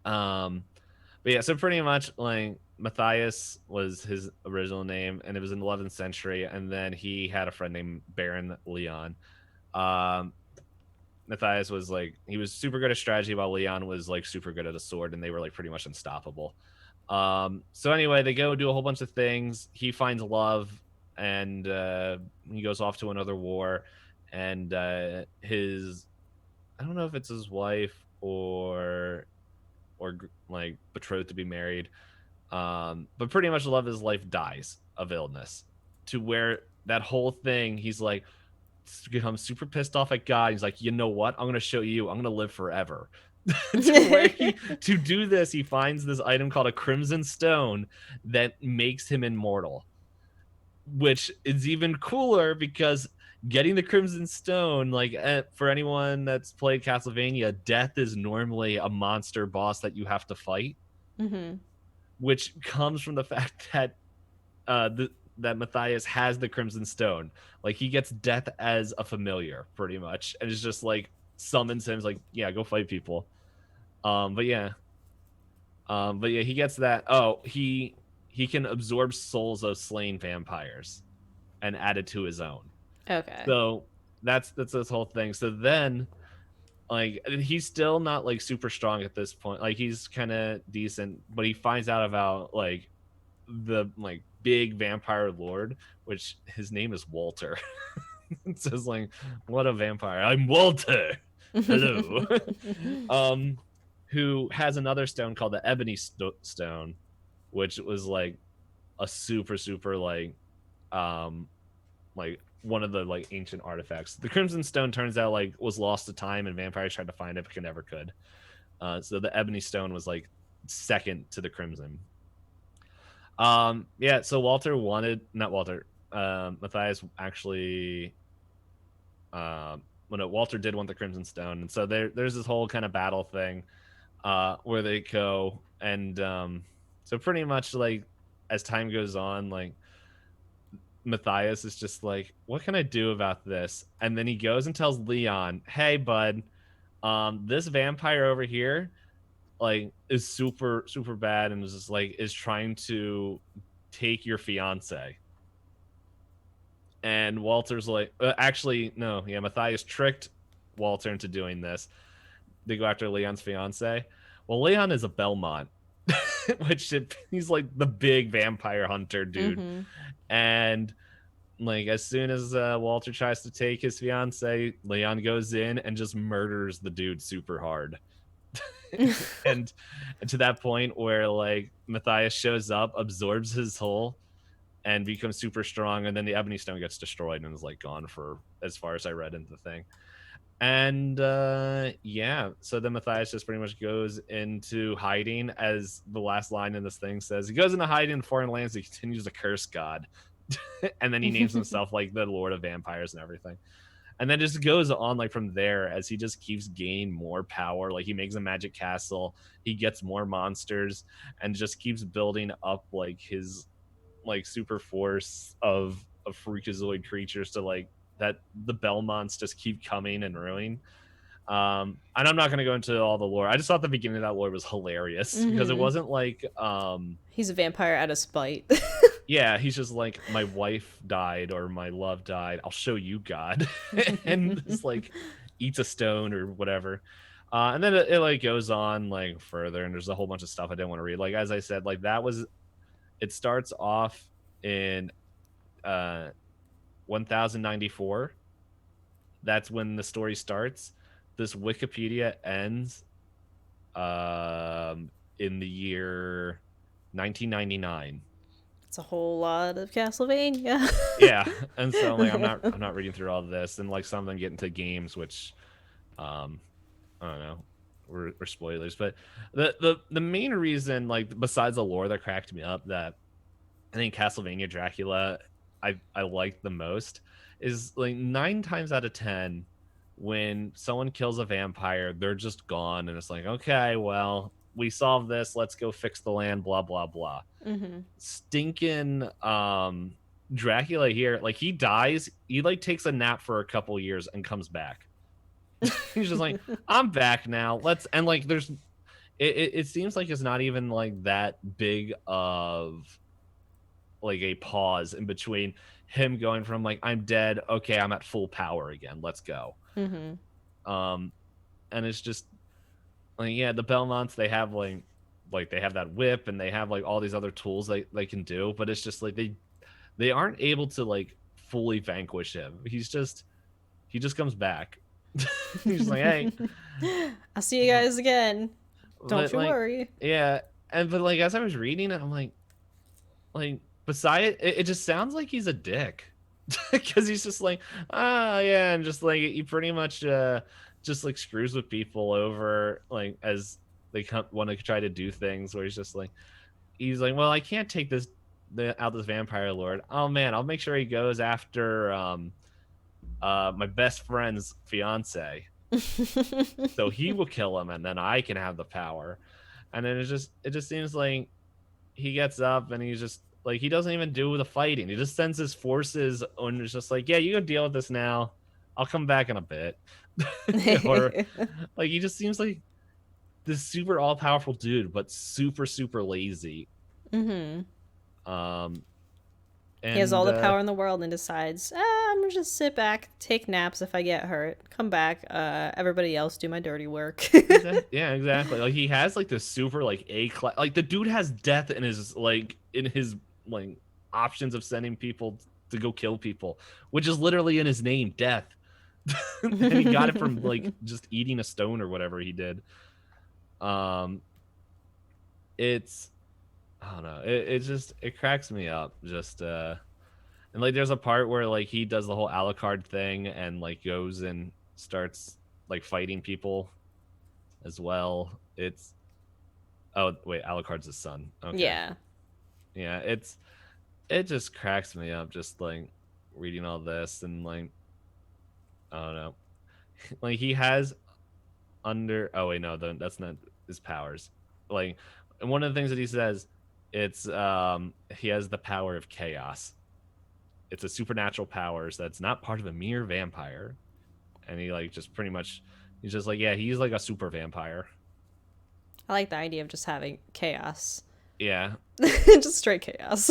but yeah, so pretty much like Matthias was his original name, and it was in the 11th century, and then he had a friend named Baron Leon. Matthias was like, he was super good at strategy, while Leon was like super good at a sword, and they were like pretty much unstoppable. So anyway, they go do a whole bunch of things. He finds love, and he goes off to another war, and I don't know if it's his wife or like betrothed to be married. But pretty much love of his life dies of illness, to where that whole thing, he's like becomes super pissed off at God. He's like, you know what? I'm gonna show you. I'm gonna live forever. To where to do this, he finds this item called a crimson stone that makes him immortal, which is even cooler because getting the crimson stone, like for anyone that's played Castlevania, death is normally a monster boss that you have to fight, which comes from the fact that that Matthias has the crimson stone. Like, he gets death as a familiar pretty much, and it's just like summons him. It's like, yeah, go fight people. But yeah, he gets that. Oh, he can absorb souls of slain vampires and add it to his own. Okay. So that's this whole thing. So then, like, he's still not like super strong at this point. Like, he's kind of decent, but he finds out about like the like big vampire lord, which his name is Walter. It says like, what a vampire! I'm Walter. Hello. Who has another stone called the Ebony Stone, which was like a super like one of the like ancient artifacts. The Crimson Stone turns out like was lost to time, and vampires tried to find it but never could. So the Ebony Stone was like second to the Crimson. Yeah, so Matthias actually Walter did want the Crimson Stone, and so there's this whole kind of battle thing where they go, and so pretty much like as time goes on, like Matthias is just like, what can I do about this? And then he goes and tells Leon, hey bud, this vampire over here like is super bad, and is just like is trying to take your fiance. And Walter's like, actually no, yeah, Matthias tricked Walter into doing this. They go after Leon's fiance. Well, Leon is a Belmont, which he's like the big vampire hunter dude. And like as soon as Walter tries to take his fiance, Leon goes in and just murders the dude super hard. and to that point where like Matthias shows up, absorbs his soul, and becomes super strong, and then the Ebony Stone gets destroyed and is like gone for as far as I read into the thing. And yeah, so then Matthias just pretty much goes into hiding, as the last line in this thing says. He goes into hiding in foreign lands. He continues to curse God. And then he names himself like the Lord of Vampires and everything. And then just goes on like from there as he just keeps gaining more power. Like, he makes a magic castle, he gets more monsters, and just keeps building up like his like super force of freakazoid creatures to like that the Belmonts just keep coming and ruining. And I'm not going to go into all the lore. I just thought the beginning of that lore was hilarious because it wasn't like he's a vampire out of spite. yeah, he's just like, my wife died or my love died, I'll show you God. And just like eats a stone or whatever. And then it like goes on like further, and there's a whole bunch of stuff I didn't want to read. Like, as I said, like it starts off in 1094. That's when the story starts. This Wikipedia ends in the year 1999. It's a whole lot of Castlevania. Yeah, and so like I'm not reading through all of this, and like some of them get into games, which I don't know, we're spoilers. But the main reason, like besides the lore that cracked me up, that I think Castlevania Dracula I like the most, is like 9 times out of 10 when someone kills a vampire, they're just gone, and it's like, okay, well, we solved this, let's go fix the land, blah blah blah. Stinking Dracula here, like, he dies, he like takes a nap for a couple years and comes back. He's just like, I'm back now, and like there's it seems like it's not even like that big of like a pause in between him going from like, I'm dead, okay, I'm at full power again, let's go. And it's just like, yeah, the Belmonts, they have like they have that whip, and they have like all these other tools they can do, but it's just like they aren't able to like fully vanquish him. He just comes back. He's just like, hey, I'll see you guys again. Don't but you like, worry. yeah, and but like as I was reading it, I'm like beside it just sounds like he's a dick because he's just like, ah, yeah, and just like he pretty much just like screws with people over like as they want to try to do things where he's like, well, I can't take this vampire lord. Oh man, I'll make sure he goes after my best friend's fiance, so he will kill him, and then I can have the power. And then it just seems like he gets up and he's just like he doesn't even do the fighting. He just sends his forces and is just like, yeah, you go deal with this now. I'll come back in a bit. Or like he just seems like this super all powerful dude, but super super lazy. Mm-hmm. Um, He has all and the power in the world and decides, I'm gonna just sit back, take naps if I get hurt, come back, everybody else do my dirty work. yeah, exactly. Like he has like this super like A class. Like the dude has death in his like options of sending people to go kill people, which is literally in his name, death. And he got it from like just eating a stone or whatever he did. Um, it's I don't know. It cracks me up. Just and like there's a part where like he does the whole Alucard thing and like goes and starts like fighting people as well. It's oh wait, Alucard's his son. Okay, Yeah. yeah. It just cracks me up just like reading all this and like I don't know. Like he has under oh wait no that's not his powers. Like and one of the things that he says it's he has the power of chaos. It's a supernatural power so that's not part of a mere vampire. And he like just pretty much he's just like yeah he's like a super vampire. I like the idea of just having chaos. Yeah. Just straight chaos.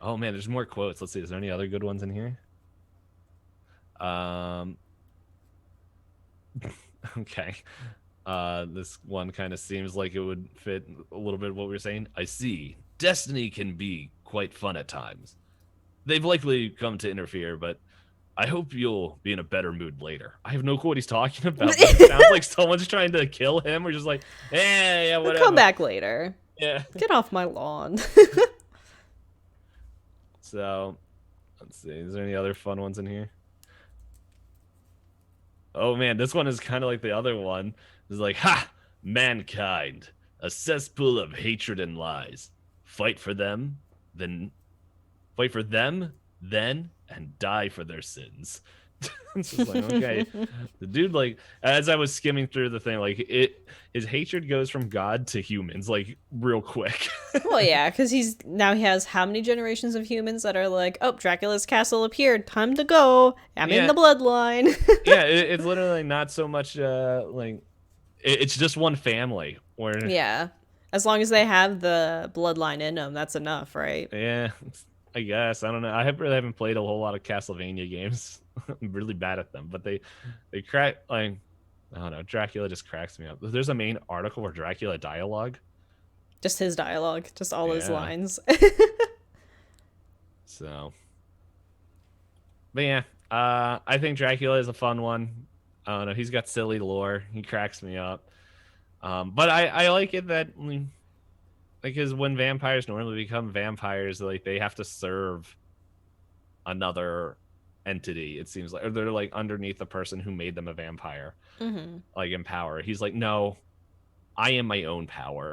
Oh man, there's more quotes. Let's see. Is there any other good ones in here? Um. Okay. This one kind of seems like it would fit a little bit of what we were saying. I see. Destiny can be quite fun at times. They've likely come to interfere, but I hope you'll be in a better mood later. I have no clue what he's talking about, but it sounds like someone's trying to kill him or just like, yeah, We'll come whatever. back later. Yeah. Get off my lawn. So, let's see. Is there any other fun ones in here? Oh man, this one is kind of like the other one. It's like, ha! Mankind, a cesspool of hatred and lies. Fight for them, then fight for them, then and die for their sins. It's just like, okay. The dude, like, as I was skimming through the thing, like his hatred goes from God to humans, like, real quick. Well, yeah, because he has how many generations of humans that are like, oh, Dracula's castle appeared, time to go. I'm in Yeah. the bloodline. Yeah, it's literally not so much like it's just one family where Yeah, as long as they have the bloodline in them, that's enough, right? yeah, I guess I don't know. Really haven't played a whole lot of Castlevania games. I'm really bad at them, but they crack like I don't know. Dracula just cracks me up. There's a main article where Dracula dialogue. Just his dialogue, just all his Yeah. lines. So, but yeah, I think Dracula is a fun one. I don't know. He's got silly lore. He cracks me up. But I like it that because when vampires normally become vampires, like they have to serve another entity. It seems like, or they're like underneath the person who made them a vampire, like in power. He's like, no, I am my own power.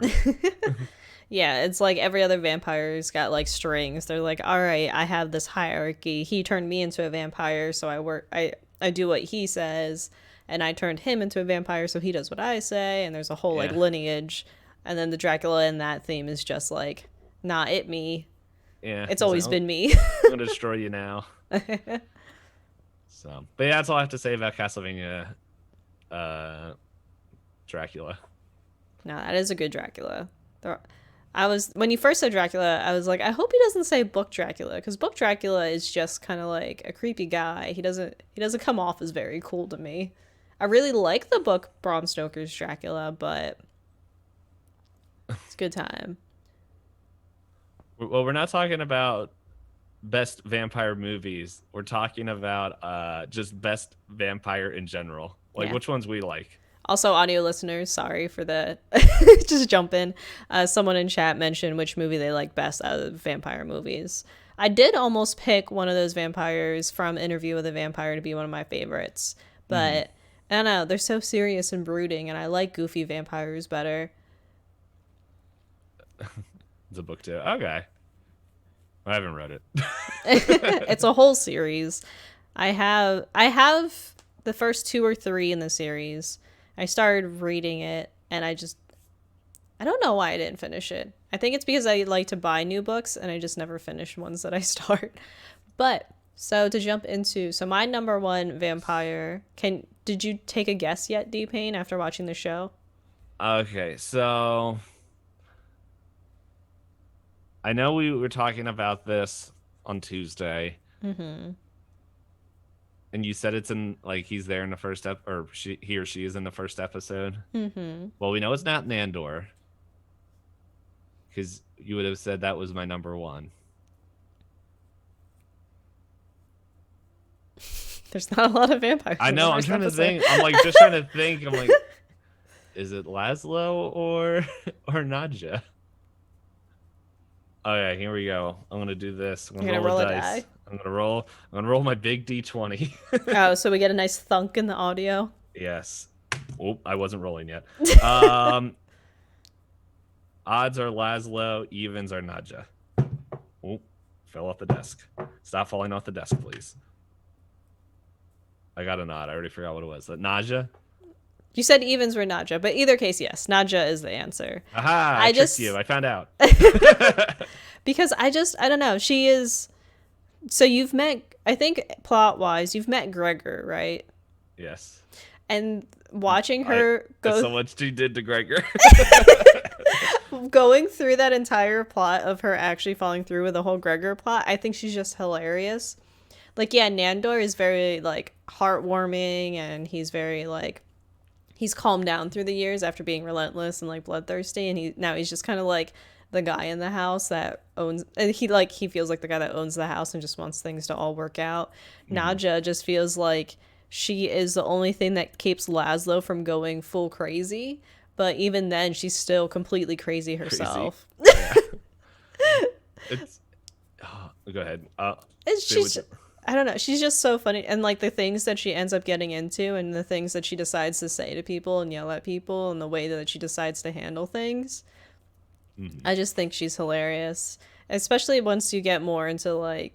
Yeah, it's like every other vampire's got like strings. They're like, all right, I have this hierarchy. He turned me into a vampire, so I do what he says, and I turned him into a vampire, so he does what I say, and there's a whole like Yeah. lineage. And then the Dracula in that theme is just like, nah, it me. Yeah, It's he's always like, been me. I'm gonna destroy you now. So, but yeah, that's all I have to say about Castlevania, Dracula. No, that is a good Dracula. When you first said Dracula, I was like, I hope he doesn't say Book Dracula, because Book Dracula is just kind of like a creepy guy. He doesn't come off as very cool to me. I really like the book Bram Stoker's Dracula, but it's a good time. Well, we're not talking about best vampire movies. We're talking about just best vampire in general. Like Yeah. which ones we like. Also, audio listeners, sorry for the just jump in. Someone in chat mentioned which movie they like best out of vampire movies. I did almost pick one of those vampires from Interview with a Vampire to be one of my favorites, Mhm. but I don't know. They're so serious and brooding, and I like goofy vampires better. It's a book too. Okay. I haven't read it. It's a whole series. I have the first two or three in the series. I started reading it, and I don't know why I didn't finish it. I think it's because I like to buy new books and I just never finish ones that I start. But so to jump into my number one vampire, can did you take a guess yet, DPayne, after watching the show? Okay, so I know we were talking about this on Tuesday, Mm-hmm. and you said it's in like he's there in the first or he or she is in the first episode. Mm-hmm. Well, we know it's not Nandor because you would have said that was my number one. There's not a lot of vampires I in the know. I'm first trying to episode. think. I'm like just trying to think. I'm like, is it Laszlo or Nadja? Okay, here we go. I'm gonna do this. I'm You're gonna gonna roll roll a a dice. die. I'm gonna roll my big D20. Oh, so we get a nice thunk in the audio. Yes. Oh, I wasn't rolling yet. Um, odds are Laszlo. Evens are Nadja. Oh, fell off the desk. Stop falling off the desk, please. I got a nod. I already forgot what it was. That Nadja. You said evens were Nadja, but either case, yes, Nadja is the answer. Aha! I I tricked just you. I found out. because I don't know. She is. So you've met. I think plot wise, you've met Gregor, right? Yes. And watching her That's go so much she did to Gregor. going through that entire plot of her actually falling through with the whole Gregor plot, I think she's just hilarious. Like, yeah, Nandor is very like heartwarming, and he's very like he's calmed down through the years after being relentless and like bloodthirsty, and he's just kind of like the guy in the house that owns, and he feels like the guy that owns the house and just wants things to all work out. Nadja just feels like she is the only thing that keeps Laszlo from going full crazy, but even then she's still completely crazy Crazy. herself. Yeah. It's. Go ahead. It's say what she's I don't know. She's just so funny, and like the things that she ends up getting into, and the things that she decides to say to people and yell at people, and the way that she decides to handle things. I just think she's hilarious, especially once you get more into like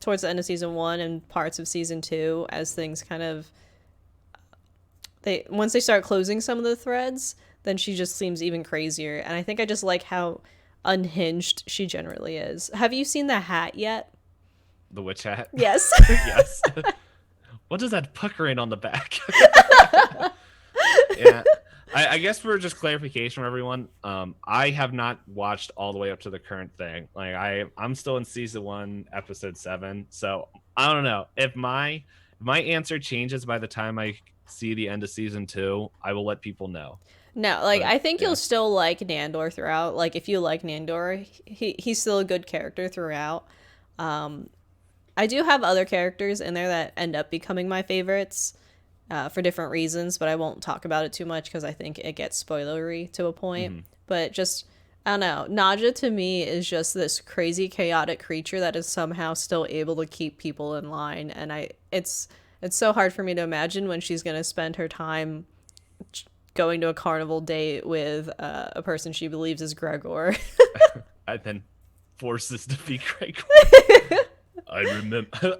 towards the end of season one and parts of season two, as things kind of they once they start closing some of the threads, then she just seems even crazier. And I think I just like how unhinged she generally is. Have you seen the hat yet? the witch hat. Yes. Yes. What is that puckering on the back? Yeah. I guess for just clarification for everyone, I have not watched all the way up to the current thing. Like I'm still in season 1, episode 7. So I don't know. If my answer changes by the time I see the end of season 2, I will let people know. No, like But, I think yeah. you'll still like Nandor throughout. Like if you like Nandor, he's still a good character throughout. I do have other characters in there that end up becoming my favorites for different reasons, but I won't talk about it too much because I think it gets spoilery to a point. But just I don't know. Nadja to me is just this crazy chaotic creature that is somehow still able to keep people in line, and it's so hard for me to imagine when she's gonna spend her time going to a carnival date with a person she believes is Gregor. And then forces to be Greg. I remember.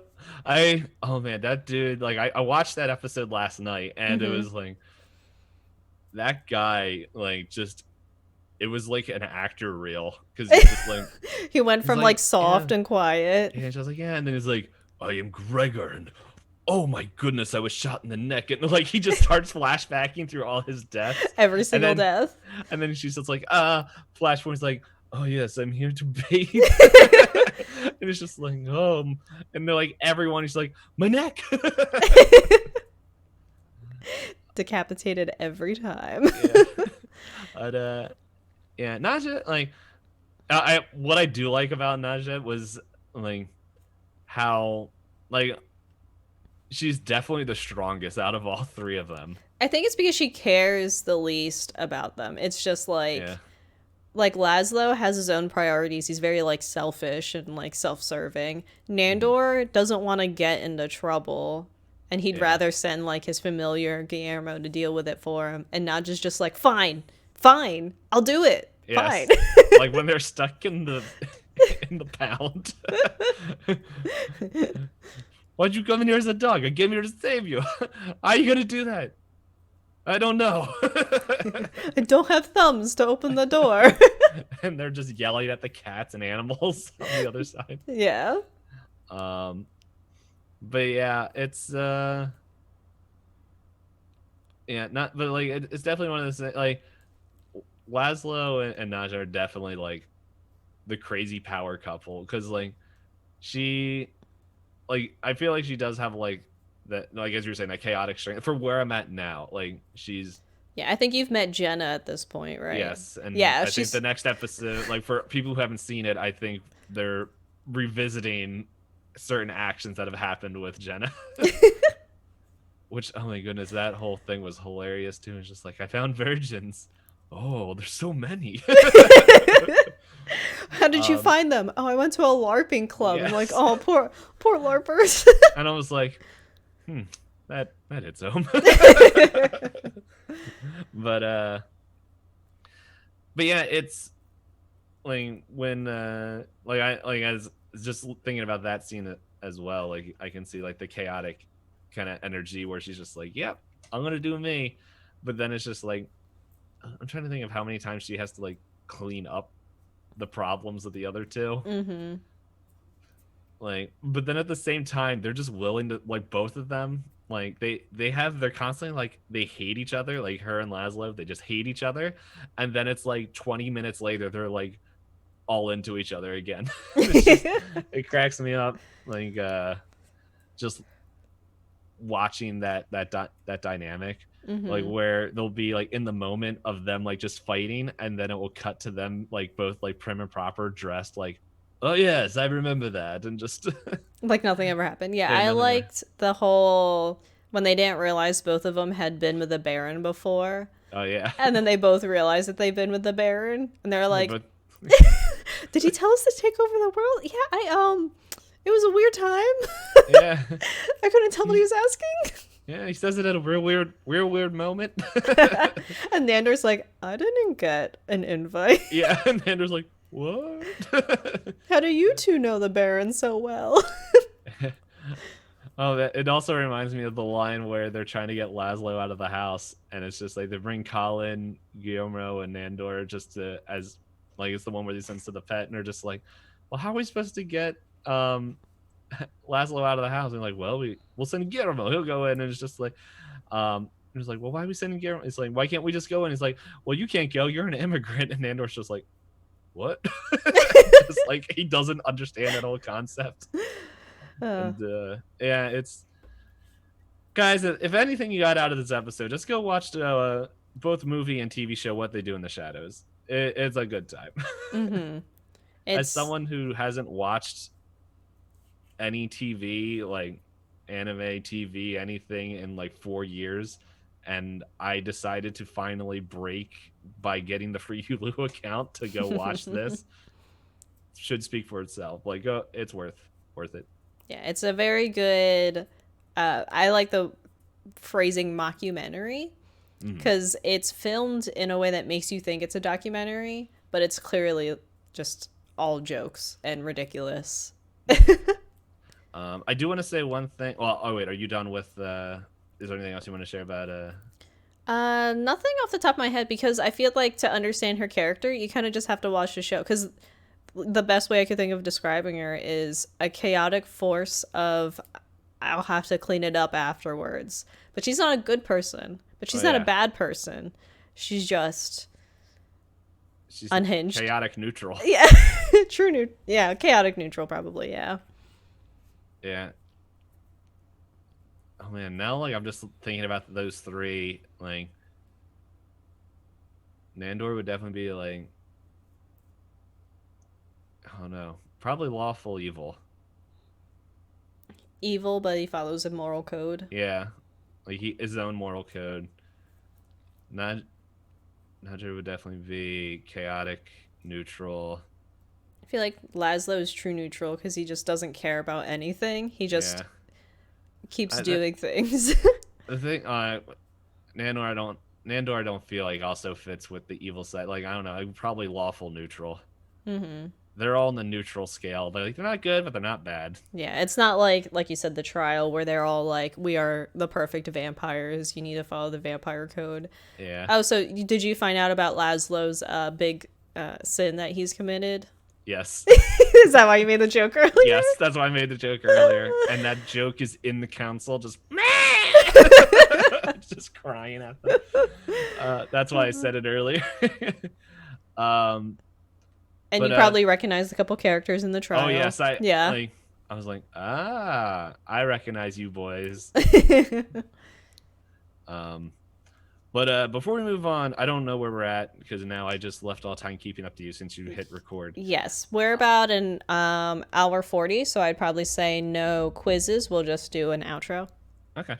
Oh man, that dude. Like I watched that episode last night, and it was like that guy. Like just, it was like an actor reel because he's just like He went from like soft and quiet. yeah. She was like, yeah, and then he's like, I am Gregor, and oh my goodness, I was shot in the neck, and like he just starts flashbacking through all his deaths, Every single then, death. and then she's just like, Flashpoint's like, oh yes, I'm here to bathe. And it's just like, and they're like, everyone is like, my neck. Decapitated every time. Yeah. But yeah, Naja, like, what I do like about Naja was like how like she's definitely the strongest out of all three of them. I think it's because she cares the least about them. It's just Yeah. like Laszlo has his own priorities. He's very like selfish and like self-serving. Hmm. Nandor doesn't want to get into trouble, and he'd Yeah. rather send like his familiar Guillermo to deal with it for him, and not just like fine, fine, I'll do it, fine. Yes. Like when they're stuck in the in the pound. Why'd you come in here as a dog? I came here to save you. How are you gonna do that? I don't know. I don't have thumbs to open the door. And they're just yelling at the cats and animals on the other side. Yeah. Um, but yeah, it's yeah, not, but like it's definitely one of those like Laszlo and Naja are definitely like the crazy power couple because like she like I feel like she does have like that, like as you were saying, that chaotic strength for where I'm at now. Like she's Yeah, I think you've met Jenna at this point, right? yes, and Yeah, I think the she's next episode, like for people who haven't seen it, I think they're revisiting certain actions that have happened with Jenna. Which, oh my goodness, that whole thing was hilarious too. It's just like I found virgins. Oh, there's so many. How did you um, find them? Oh, I went to a LARPing club. I'm like, yes, oh, poor LARPers. and I was like, hmm, that hits home. but but yeah, it's like when like I like as just thinking about that scene as well. Like I can see like the chaotic kind of energy where she's just like, yep, I'm gonna do me, but then it's just like I'm trying to think of how many times she has to like clean up the problems of the other two. Mm-hmm. Like, but then at the same time, they're just willing to like both of them. Like they're constantly like they hate each other. Like her and Laszlo, they just hate each other, and then it's like 20 minutes later, they're like all into each other again. It's just it cracks me up. Like just watching that dynamic, like Mm-hmm. where they'll be like in the moment of them like just fighting, and then it will cut to them like both like prim and proper dressed like, oh yes, I remember that, and just Like nothing ever happened. Yeah, yeah, I nothing ever. liked the whole when they didn't realize both of them had been with the Baron before, Oh yeah. and then they both realized that they've been with the Baron, and they're Yeah, like, but "Did he tell us to take over the world?" Yeah, it was a weird time. yeah, I couldn't tell what he he, was asking. yeah, he says it at a real weird moment. And Nander's like, I didn't get an invite. Yeah, and Andrew's like, what? How do you two know the Baron so well? Oh, that it also reminds me of the line where they're trying to get Laszlo out of the house, and it's just like they bring Colin, Guillermo, and Nandor just to as like it's the one where he sends to the pet, and they're just like, well, how are we supposed to get Laszlo out of the house? And like, well, we'll send Guillermo, he'll go in, and it's just like, it's like, well, why are we sending Guillermo? It's like, why can't we just go in? He's like, well, you can't go, you're an immigrant, and Nandor's just like, what? Just like he doesn't understand that whole concept. uh, And yeah, it's guys. If anything you got out of this episode, just go watch both movie and TV show What They Do in the Shadows. It's a good time. mm-hmm. As It's someone who hasn't watched any TV, like anime, TV, anything in like 4 years, and I decided to finally break by getting the free Hulu account to go watch this, should speak for itself. Like, it's worth it. yeah, it's a very good. I like the phrasing mockumentary Mm-hmm. because it's filmed in a way that makes you think it's a documentary, but it's clearly just all jokes and ridiculous. I do want to say one thing. Well, oh wait, are you done with? Is there anything else you want to share about? Nothing off the top of my head because I feel like to understand her character, you kind of just have to watch the show. Because the best way I could think of describing her is a chaotic force of I'll have to clean it up afterwards. But she's not a good person. But Oh she's not a yeah, bad person. She's just she's unhinged. chaotic neutral. Yeah, yeah, chaotic neutral probably. Yeah. Yeah. Oh man, now like I'm just thinking about those three. Like Nandor would definitely be like, oh no, probably lawful evil. evil, but he follows a moral code. Yeah, like his own moral code. Not Nadja would definitely be chaotic, neutral. I feel like Laszlo is true neutral because he just doesn't care about anything. He just Yeah, keeps I, that, doing things. the thing. Nandor I don't feel like also fits with the evil side. Like I don't know, like, probably lawful neutral. Mm-hmm. They're all in the neutral scale. They're not good, but they're not bad. Yeah, it's not like you said, the trial where they're all like, we are the perfect vampires. You need to follow the vampire code. Yeah. Oh, so did you find out about Laszlo's big sin that he's committed? Yes. Is that why you made the joke earlier? Yes, that's why I made the joke earlier. And that joke is in the council, just just crying at them. That's why I said it earlier. And but, you probably recognize a couple characters in the trial. Oh yes, yeah. I was like, I recognize you boys. But before we move on, I don't know where we're at because now I just left all time keeping up to you since you hit record. Yes, we're about an hour 40, so I'd probably say no quizzes. We'll just do an outro. Okay.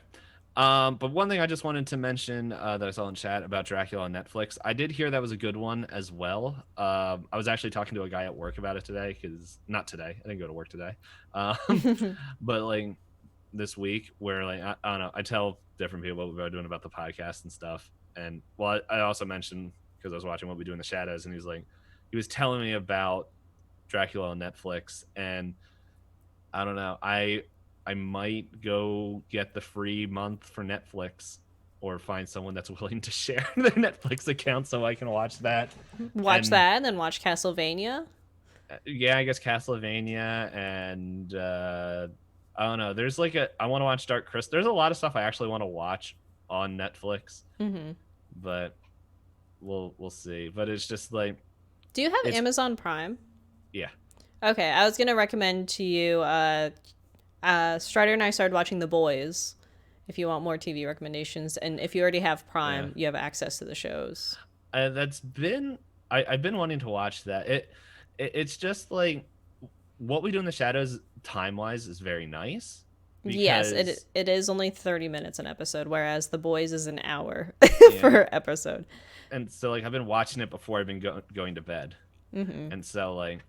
But one thing I just wanted to mention that I saw in chat about Dracula on Netflix, I did hear that was a good one as well. I was actually talking to a guy at work about it today, because not today, I didn't go to work today, but like this week, where like I don't know, I tell different people what we're doing about the podcast and stuff, and well, I also mentioned because I was watching What We Do in the Shadows, and he was telling me about Dracula on Netflix, and I don't know, I might go get the free month for Netflix or find someone that's willing to share their Netflix account so I can watch that. Watch that and then watch Castlevania. Yeah, I guess Castlevania and I don't know. There's like I want to watch Dark Crystal. There's a lot of stuff I actually want to watch on Netflix. Mm-hmm. But we'll see. But it's just like, do you have Amazon Prime? Yeah. Okay, I was gonna recommend to you Strider and I started watching The Boys. If you want more TV recommendations, and if you already have Prime, you have access to the shows. I've been wanting to watch that. It's just like What We Do in the Shadows time-wise is very nice. Yes, it is only 30 minutes an episode, whereas The Boys is an hour per episode. And so like I've been watching it before I've been going to bed, mm-hmm. and so like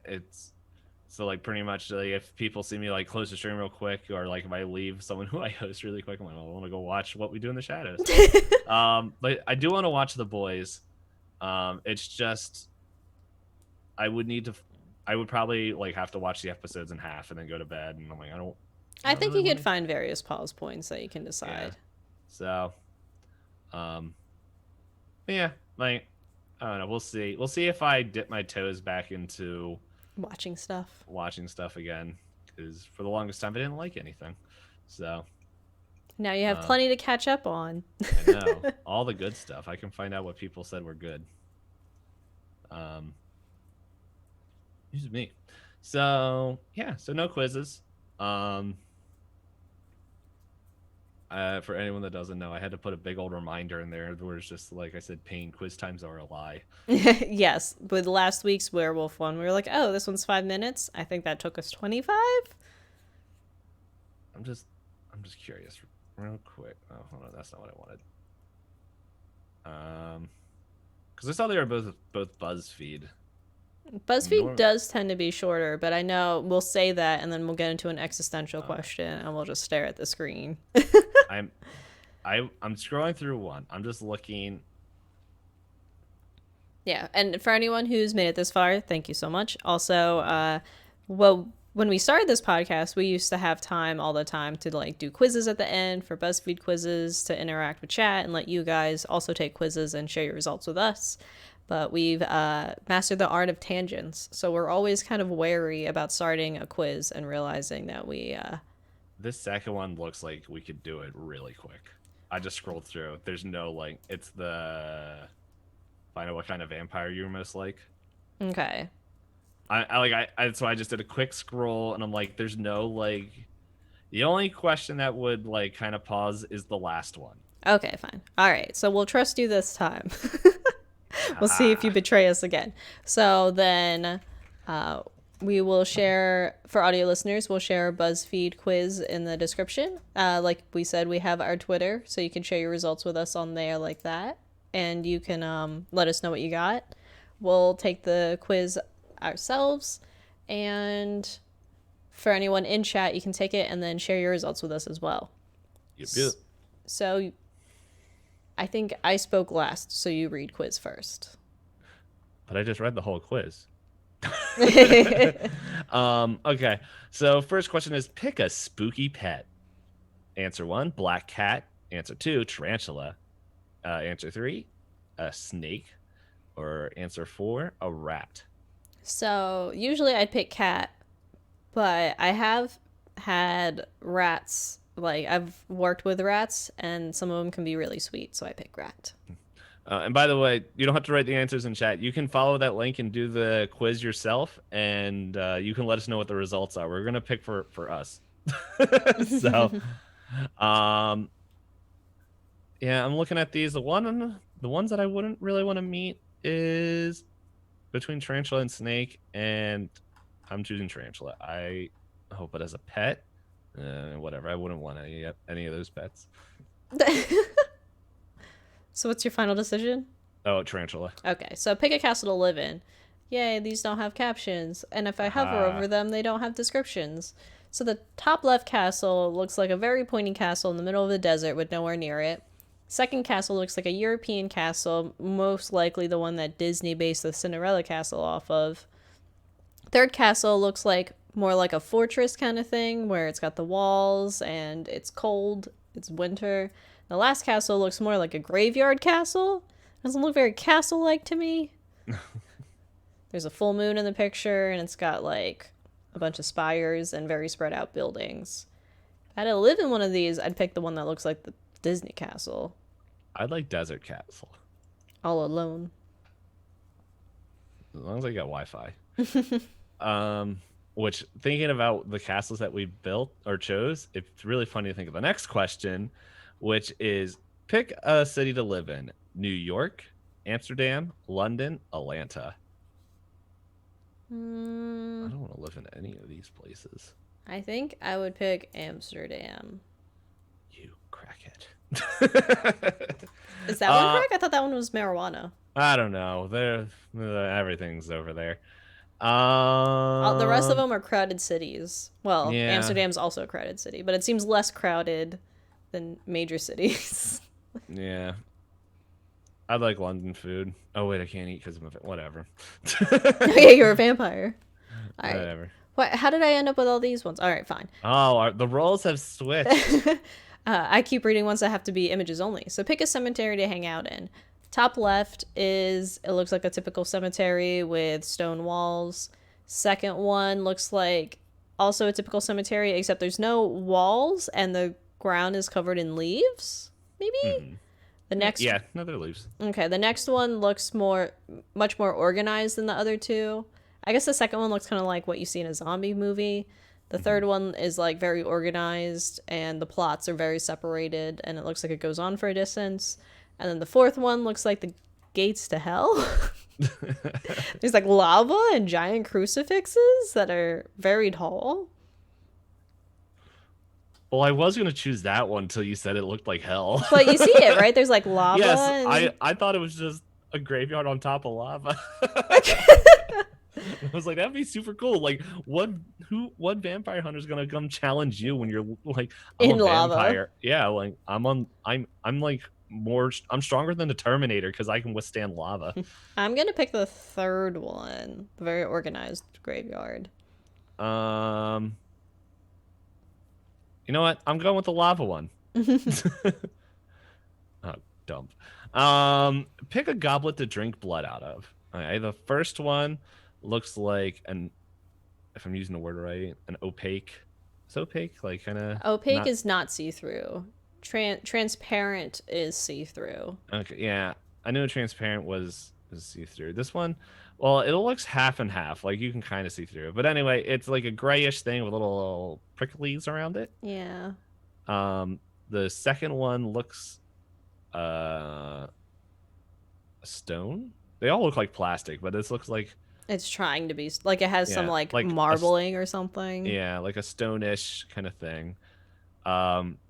it's. So like pretty much like if people see me like close the stream real quick, or like if I leave someone who I host really quick, I'm like, well, I want to go watch What We Do in the Shadows. But I do want to watch The Boys. It's just I would probably like have to watch the episodes in half and then go to bed, and I'm like, I think really you could find various pause points that you can decide. Yeah. So, yeah, like I don't know. We'll see. We'll see if I dip my toes back into watching stuff again, because for the longest time I didn't like anything. So now you have plenty to catch up on. I know all the good stuff. I can find out what people said were good. Excuse me. So yeah, so no quizzes. For anyone that doesn't know, I had to put a big old reminder in there where it's just like I said, Payne, quiz times are a lie. Yes, with last week's werewolf one, we were like, oh, this one's 5 minutes. I think that took us 25. I'm just curious, real quick. Oh, hold on, that's not what I wanted. Because I saw they were both BuzzFeed. BuzzFeed does tend to be shorter, but I know we'll say that, and then we'll get into an existential question, and we'll just stare at the screen. I'm scrolling through one. I'm just looking. Yeah, and for anyone who's made it this far, thank you so much. Also, well, when we started this podcast, we used to have time all the time to like do quizzes at the end for BuzzFeed quizzes, to interact with chat and let you guys also take quizzes and share your results with us. But we've mastered the art of tangents, so we're always kind of wary about starting a quiz and realizing that we... This second one looks like we could do it really quick. I just scrolled through. There's no, like... It's the... Find out what kind of vampire you're most like. Okay. So I just did a quick scroll, and I'm like, there's no, like... The only question that would, like, kind of pause is the last one. Okay, fine. All right, so we'll trust you this time. We'll see if you betray us again. So then We will share, for audio listeners, we'll share a BuzzFeed quiz in the description. Like we said, we have our Twitter, so you can share your results with us on there like that. And you can let us know what you got. We'll take the quiz ourselves. And for anyone in chat, you can take it and then share your results with us as well. Yep. So I think I spoke last, so you read quiz first. But I just read the whole quiz. Okay. So first question is, pick a spooky pet. Answer 1, black cat. Answer 2, tarantula. Answer 3, a snake. Or answer 4, a rat. So usually I'd pick cat, but I have had rats. Like, I've worked with rats, and some of them can be really sweet, so I pick rat. And by the way, you don't have to write the answers in chat. You can follow that link and do the quiz yourself, and you can let us know what the results are. We're gonna pick for us. So, yeah, I'm looking at these. The ones that I wouldn't really want to meet is between tarantula and snake, and I'm choosing tarantula. I hope it as a pet. Whatever. I wouldn't want any of those pets. So what's your final decision? Oh, tarantula. Okay, so pick a castle to live in. Yay, these don't have captions. And if I hover over them, they don't have descriptions. So the top left castle looks like a very pointy castle in the middle of the desert with nowhere near it. Second castle looks like a European castle, most likely the one that Disney based the Cinderella castle off of. Third castle looks like more like a fortress kind of thing, where it's got the walls and it's cold, it's winter. The last castle looks more like a graveyard castle. Doesn't look very castle-like to me. There's a full moon in the picture, and it's got like a bunch of spires and very spread out buildings. If I had to live in one of these, I'd pick the one that looks like the Disney castle. I'd like desert castle. All alone. As long as I got Wi-Fi. Which, thinking about the castles that we built or chose, it's really funny to think of the next question, which is, pick a city to live in. New York, Amsterdam, London, Atlanta. I don't want to live in any of these places. I think I would pick Amsterdam. You crackhead. Is that one crack? I thought that one was marijuana. I don't know. Everything's over there. The rest of them are crowded cities. Well, yeah. Amsterdam's also a crowded city, but it seems less crowded than major cities. Yeah. I like London food. Oh, wait, I can't eat because I'm whatever. Yeah, you're a vampire. All right. Whatever. What? How did I end up with all these ones? All right, fine. Oh, the roles have switched. I keep reading ones that have to be images only. So pick a cemetery to hang out in. Top left it looks like a typical cemetery with stone walls. Second one looks like also a typical cemetery, except there's no walls and the ground is covered in leaves, maybe? Mm-hmm. The next, yeah, no, they're leaves. Okay, the next one looks much more organized than the other two. I guess the second one looks kind of like what you see in a zombie movie. The third one is like very organized and the plots are very separated and it looks like it goes on for a distance. And then the fourth one looks like the gates to hell. There's like lava and giant crucifixes that are very tall. Well, I was going to choose that one until you said it looked like hell. But you see it, right? There's like lava. Yes, I thought it was just a graveyard on top of lava. I was like, that'd be super cool. Like, what vampire hunter is gonna come challenge you when you're like in a lava? Vampire? Yeah, like I'm like I'm stronger than the Terminator because I can withstand lava. I'm gonna pick the third one, the very organized graveyard. You know what? I'm going with the lava one. Oh, dumb. Pick a goblet to drink blood out of. Okay, the first one looks like if I'm using the word right, an opaque. It's opaque, like kind of. Opaque is not see-through. Transparent is see-through. Okay, yeah, I knew transparent was see-through. This one, well, it looks half and half. Like you can kind of see through it, but anyway, it's like a grayish thing with little pricklies around it. Yeah. The second one looks a stone. They all look like plastic, but this looks like It's trying to be like it has some Yeah, like like marbling or something. yeah, like a stone-ish kind of thing.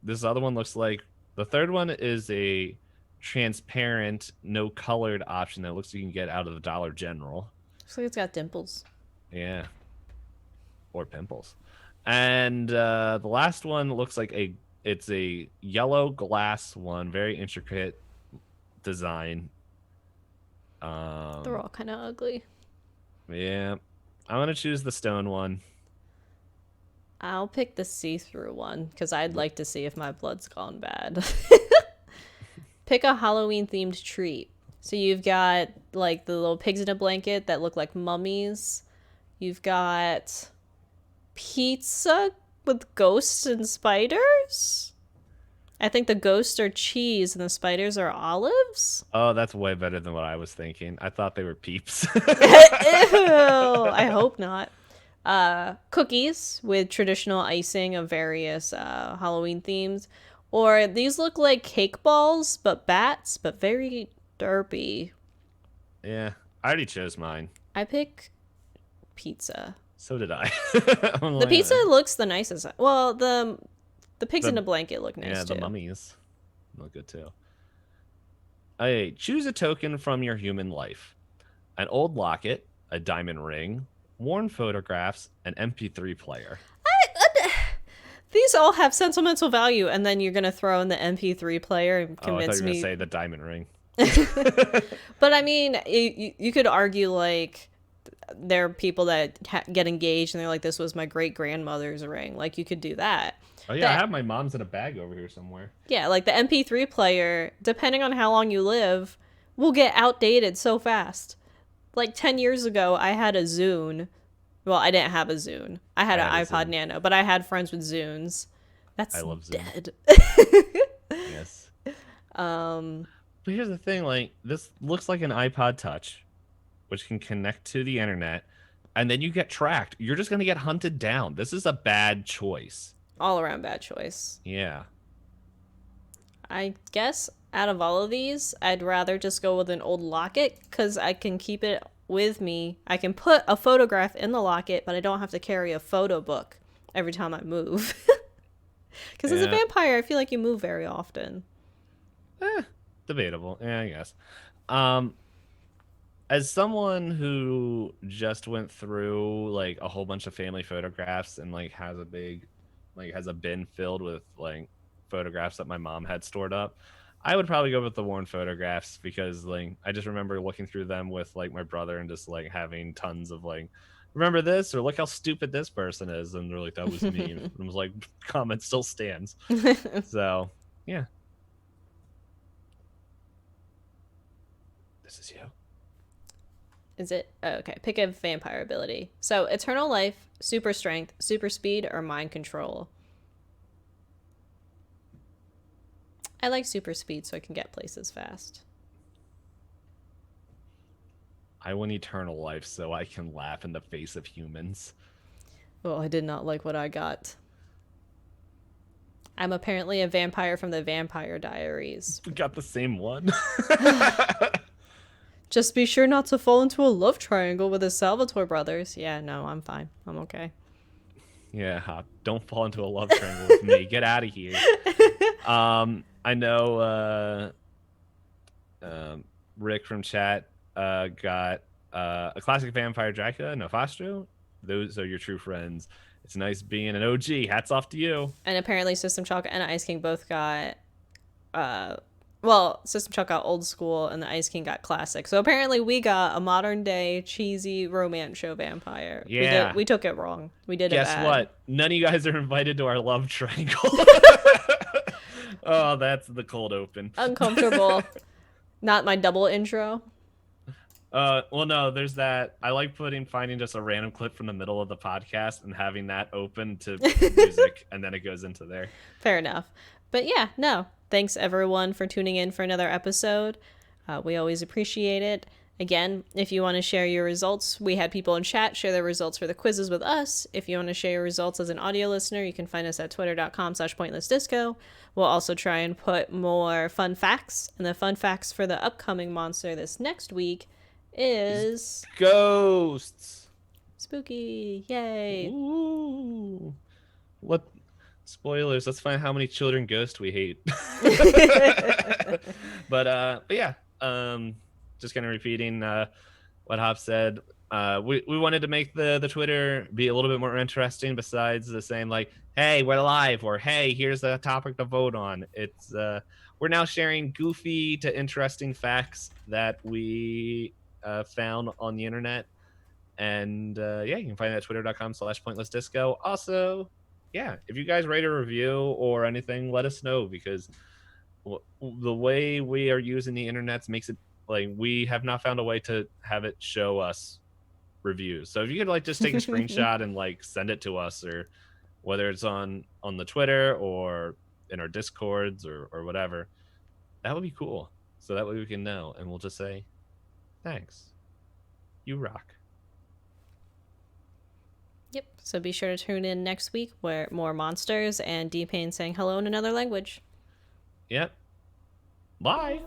This other one looks like the third one is a transparent, no colored option that looks like you can get out of the Dollar General. Looks like it's got dimples. Yeah, or pimples. And the last one looks like it's a yellow glass one, very intricate design. They're all kind of ugly. Yeah, I'm gonna choose the stone one. I'll pick the see-through one because I'd like to see if my blood's gone bad. Pick a Halloween-themed treat. So you've got like the little pigs in a blanket that look like mummies. You've got pizza with ghosts and spiders. I think the ghosts are cheese and the spiders are olives. Oh, that's way better than what I was thinking. I thought they were peeps. Ew, I hope not. Cookies with traditional icing of various Halloween themes. Or these look like cake balls, but bats, but very derpy. Yeah, I already chose mine. I pick pizza. So did I. The pizza looks the nicest. Well, the pigs in a blanket look nice too. Yeah, the mummies look good too. Hey, choose a token from your human life: an old locket, a diamond ring, worn photographs, an MP3 player. These all have sentimental value, and then you're gonna throw in the MP3 player and convince I thought you were me. gonna say the diamond ring. But I mean, you could argue like there are people that get engaged and they're like, "This was my great grandmother's ring." Like you could do that. Oh yeah, I have my mom's in a bag over here somewhere. Yeah, like the MP3 player, depending on how long you live, will get outdated so fast. Like 10 years ago, I had a Zune. Well, I didn't have a Zune. I had an iPod Nano, but I had friends with Zunes. That's I love Zune. dead. Yes. But here's the thing, like, this looks like an iPod Touch, which can connect to the internet, and then you get tracked. You're just gonna get hunted down. This is a bad choice. All around bad choice. Yeah. I guess out of all of these, I'd rather just go with an old locket because I can keep it with me. I can put a photograph in the locket, but I don't have to carry a photo book every time I move. Because as a vampire, I feel like you move very often. Debatable. Yeah, I guess. As someone who just went through like a whole bunch of family photographs and like has a bin filled with like photographs that my mom had stored up, I would probably go with the worn photographs because like I just remember looking through them with like my brother and just like having tons of like, remember this, or look how stupid this person is, and they're like, that was me. And I was like, comment still stands. So yeah. This is you. Is it? Oh, okay. Pick a vampire ability. So, eternal life, super strength, super speed, or mind control. I like super speed so I can get places fast. I want eternal life so I can laugh in the face of humans. Well, I did not like what I got. I'm apparently a vampire from the Vampire Diaries. We got the same one. Just be sure not to fall into a love triangle with the Salvatore brothers. Yeah, no, I'm fine. I'm okay. Yeah, don't fall into a love triangle with me. Get out of here. I know Rick from chat got a classic vampire Dracula, Nefastro. Those are your true friends. It's nice being an OG. Hats off to you. And apparently System Shock and Ice King both got System Shock got old school and the Ice King got classic. So apparently we got a modern day cheesy romance show vampire. Yeah. We took it wrong. We did it bad. Guess what? None of you guys are invited to our love triangle. Oh, that's the cold open. Uncomfortable. Not my double intro. Well, no, there's that. I like finding just a random clip from the middle of the podcast and having that open to music, and then it goes into there. Fair enough. But yeah, no. Thanks everyone for tuning in for another episode. We always appreciate it. Again, if you want to share your results, we had people in chat share their results for the quizzes with us. If you want to share your results as an audio listener, you can find us at twitter.com/pointlessdisco. We'll also try and put more fun facts. And the fun facts for the upcoming monster this next week is ghosts. spooky. Yay. Ooh. What spoilers? Let's find how many children ghost we hate. But yeah, just kind of repeating what Hop said. We wanted to make the Twitter be a little bit more interesting. Besides the same like, hey, we're live, or hey, here's a topic to vote on. It's we're now sharing goofy to interesting facts that we found on the internet. And yeah, you can find that at twitter.com/pointlessdisco. Also, yeah, if you guys rate a review or anything, let us know, because the way we are using the internet makes it like we have not found a way to have it show us reviews. So if you could like just take a screenshot and like send it to us, or whether it's on the Twitter or in our Discords or whatever, that would be cool. So that way we can know, and we'll just say thanks. You rock. Yep. So be sure to tune in next week where more monsters and DPayne saying hello in another language. Yep. Bye.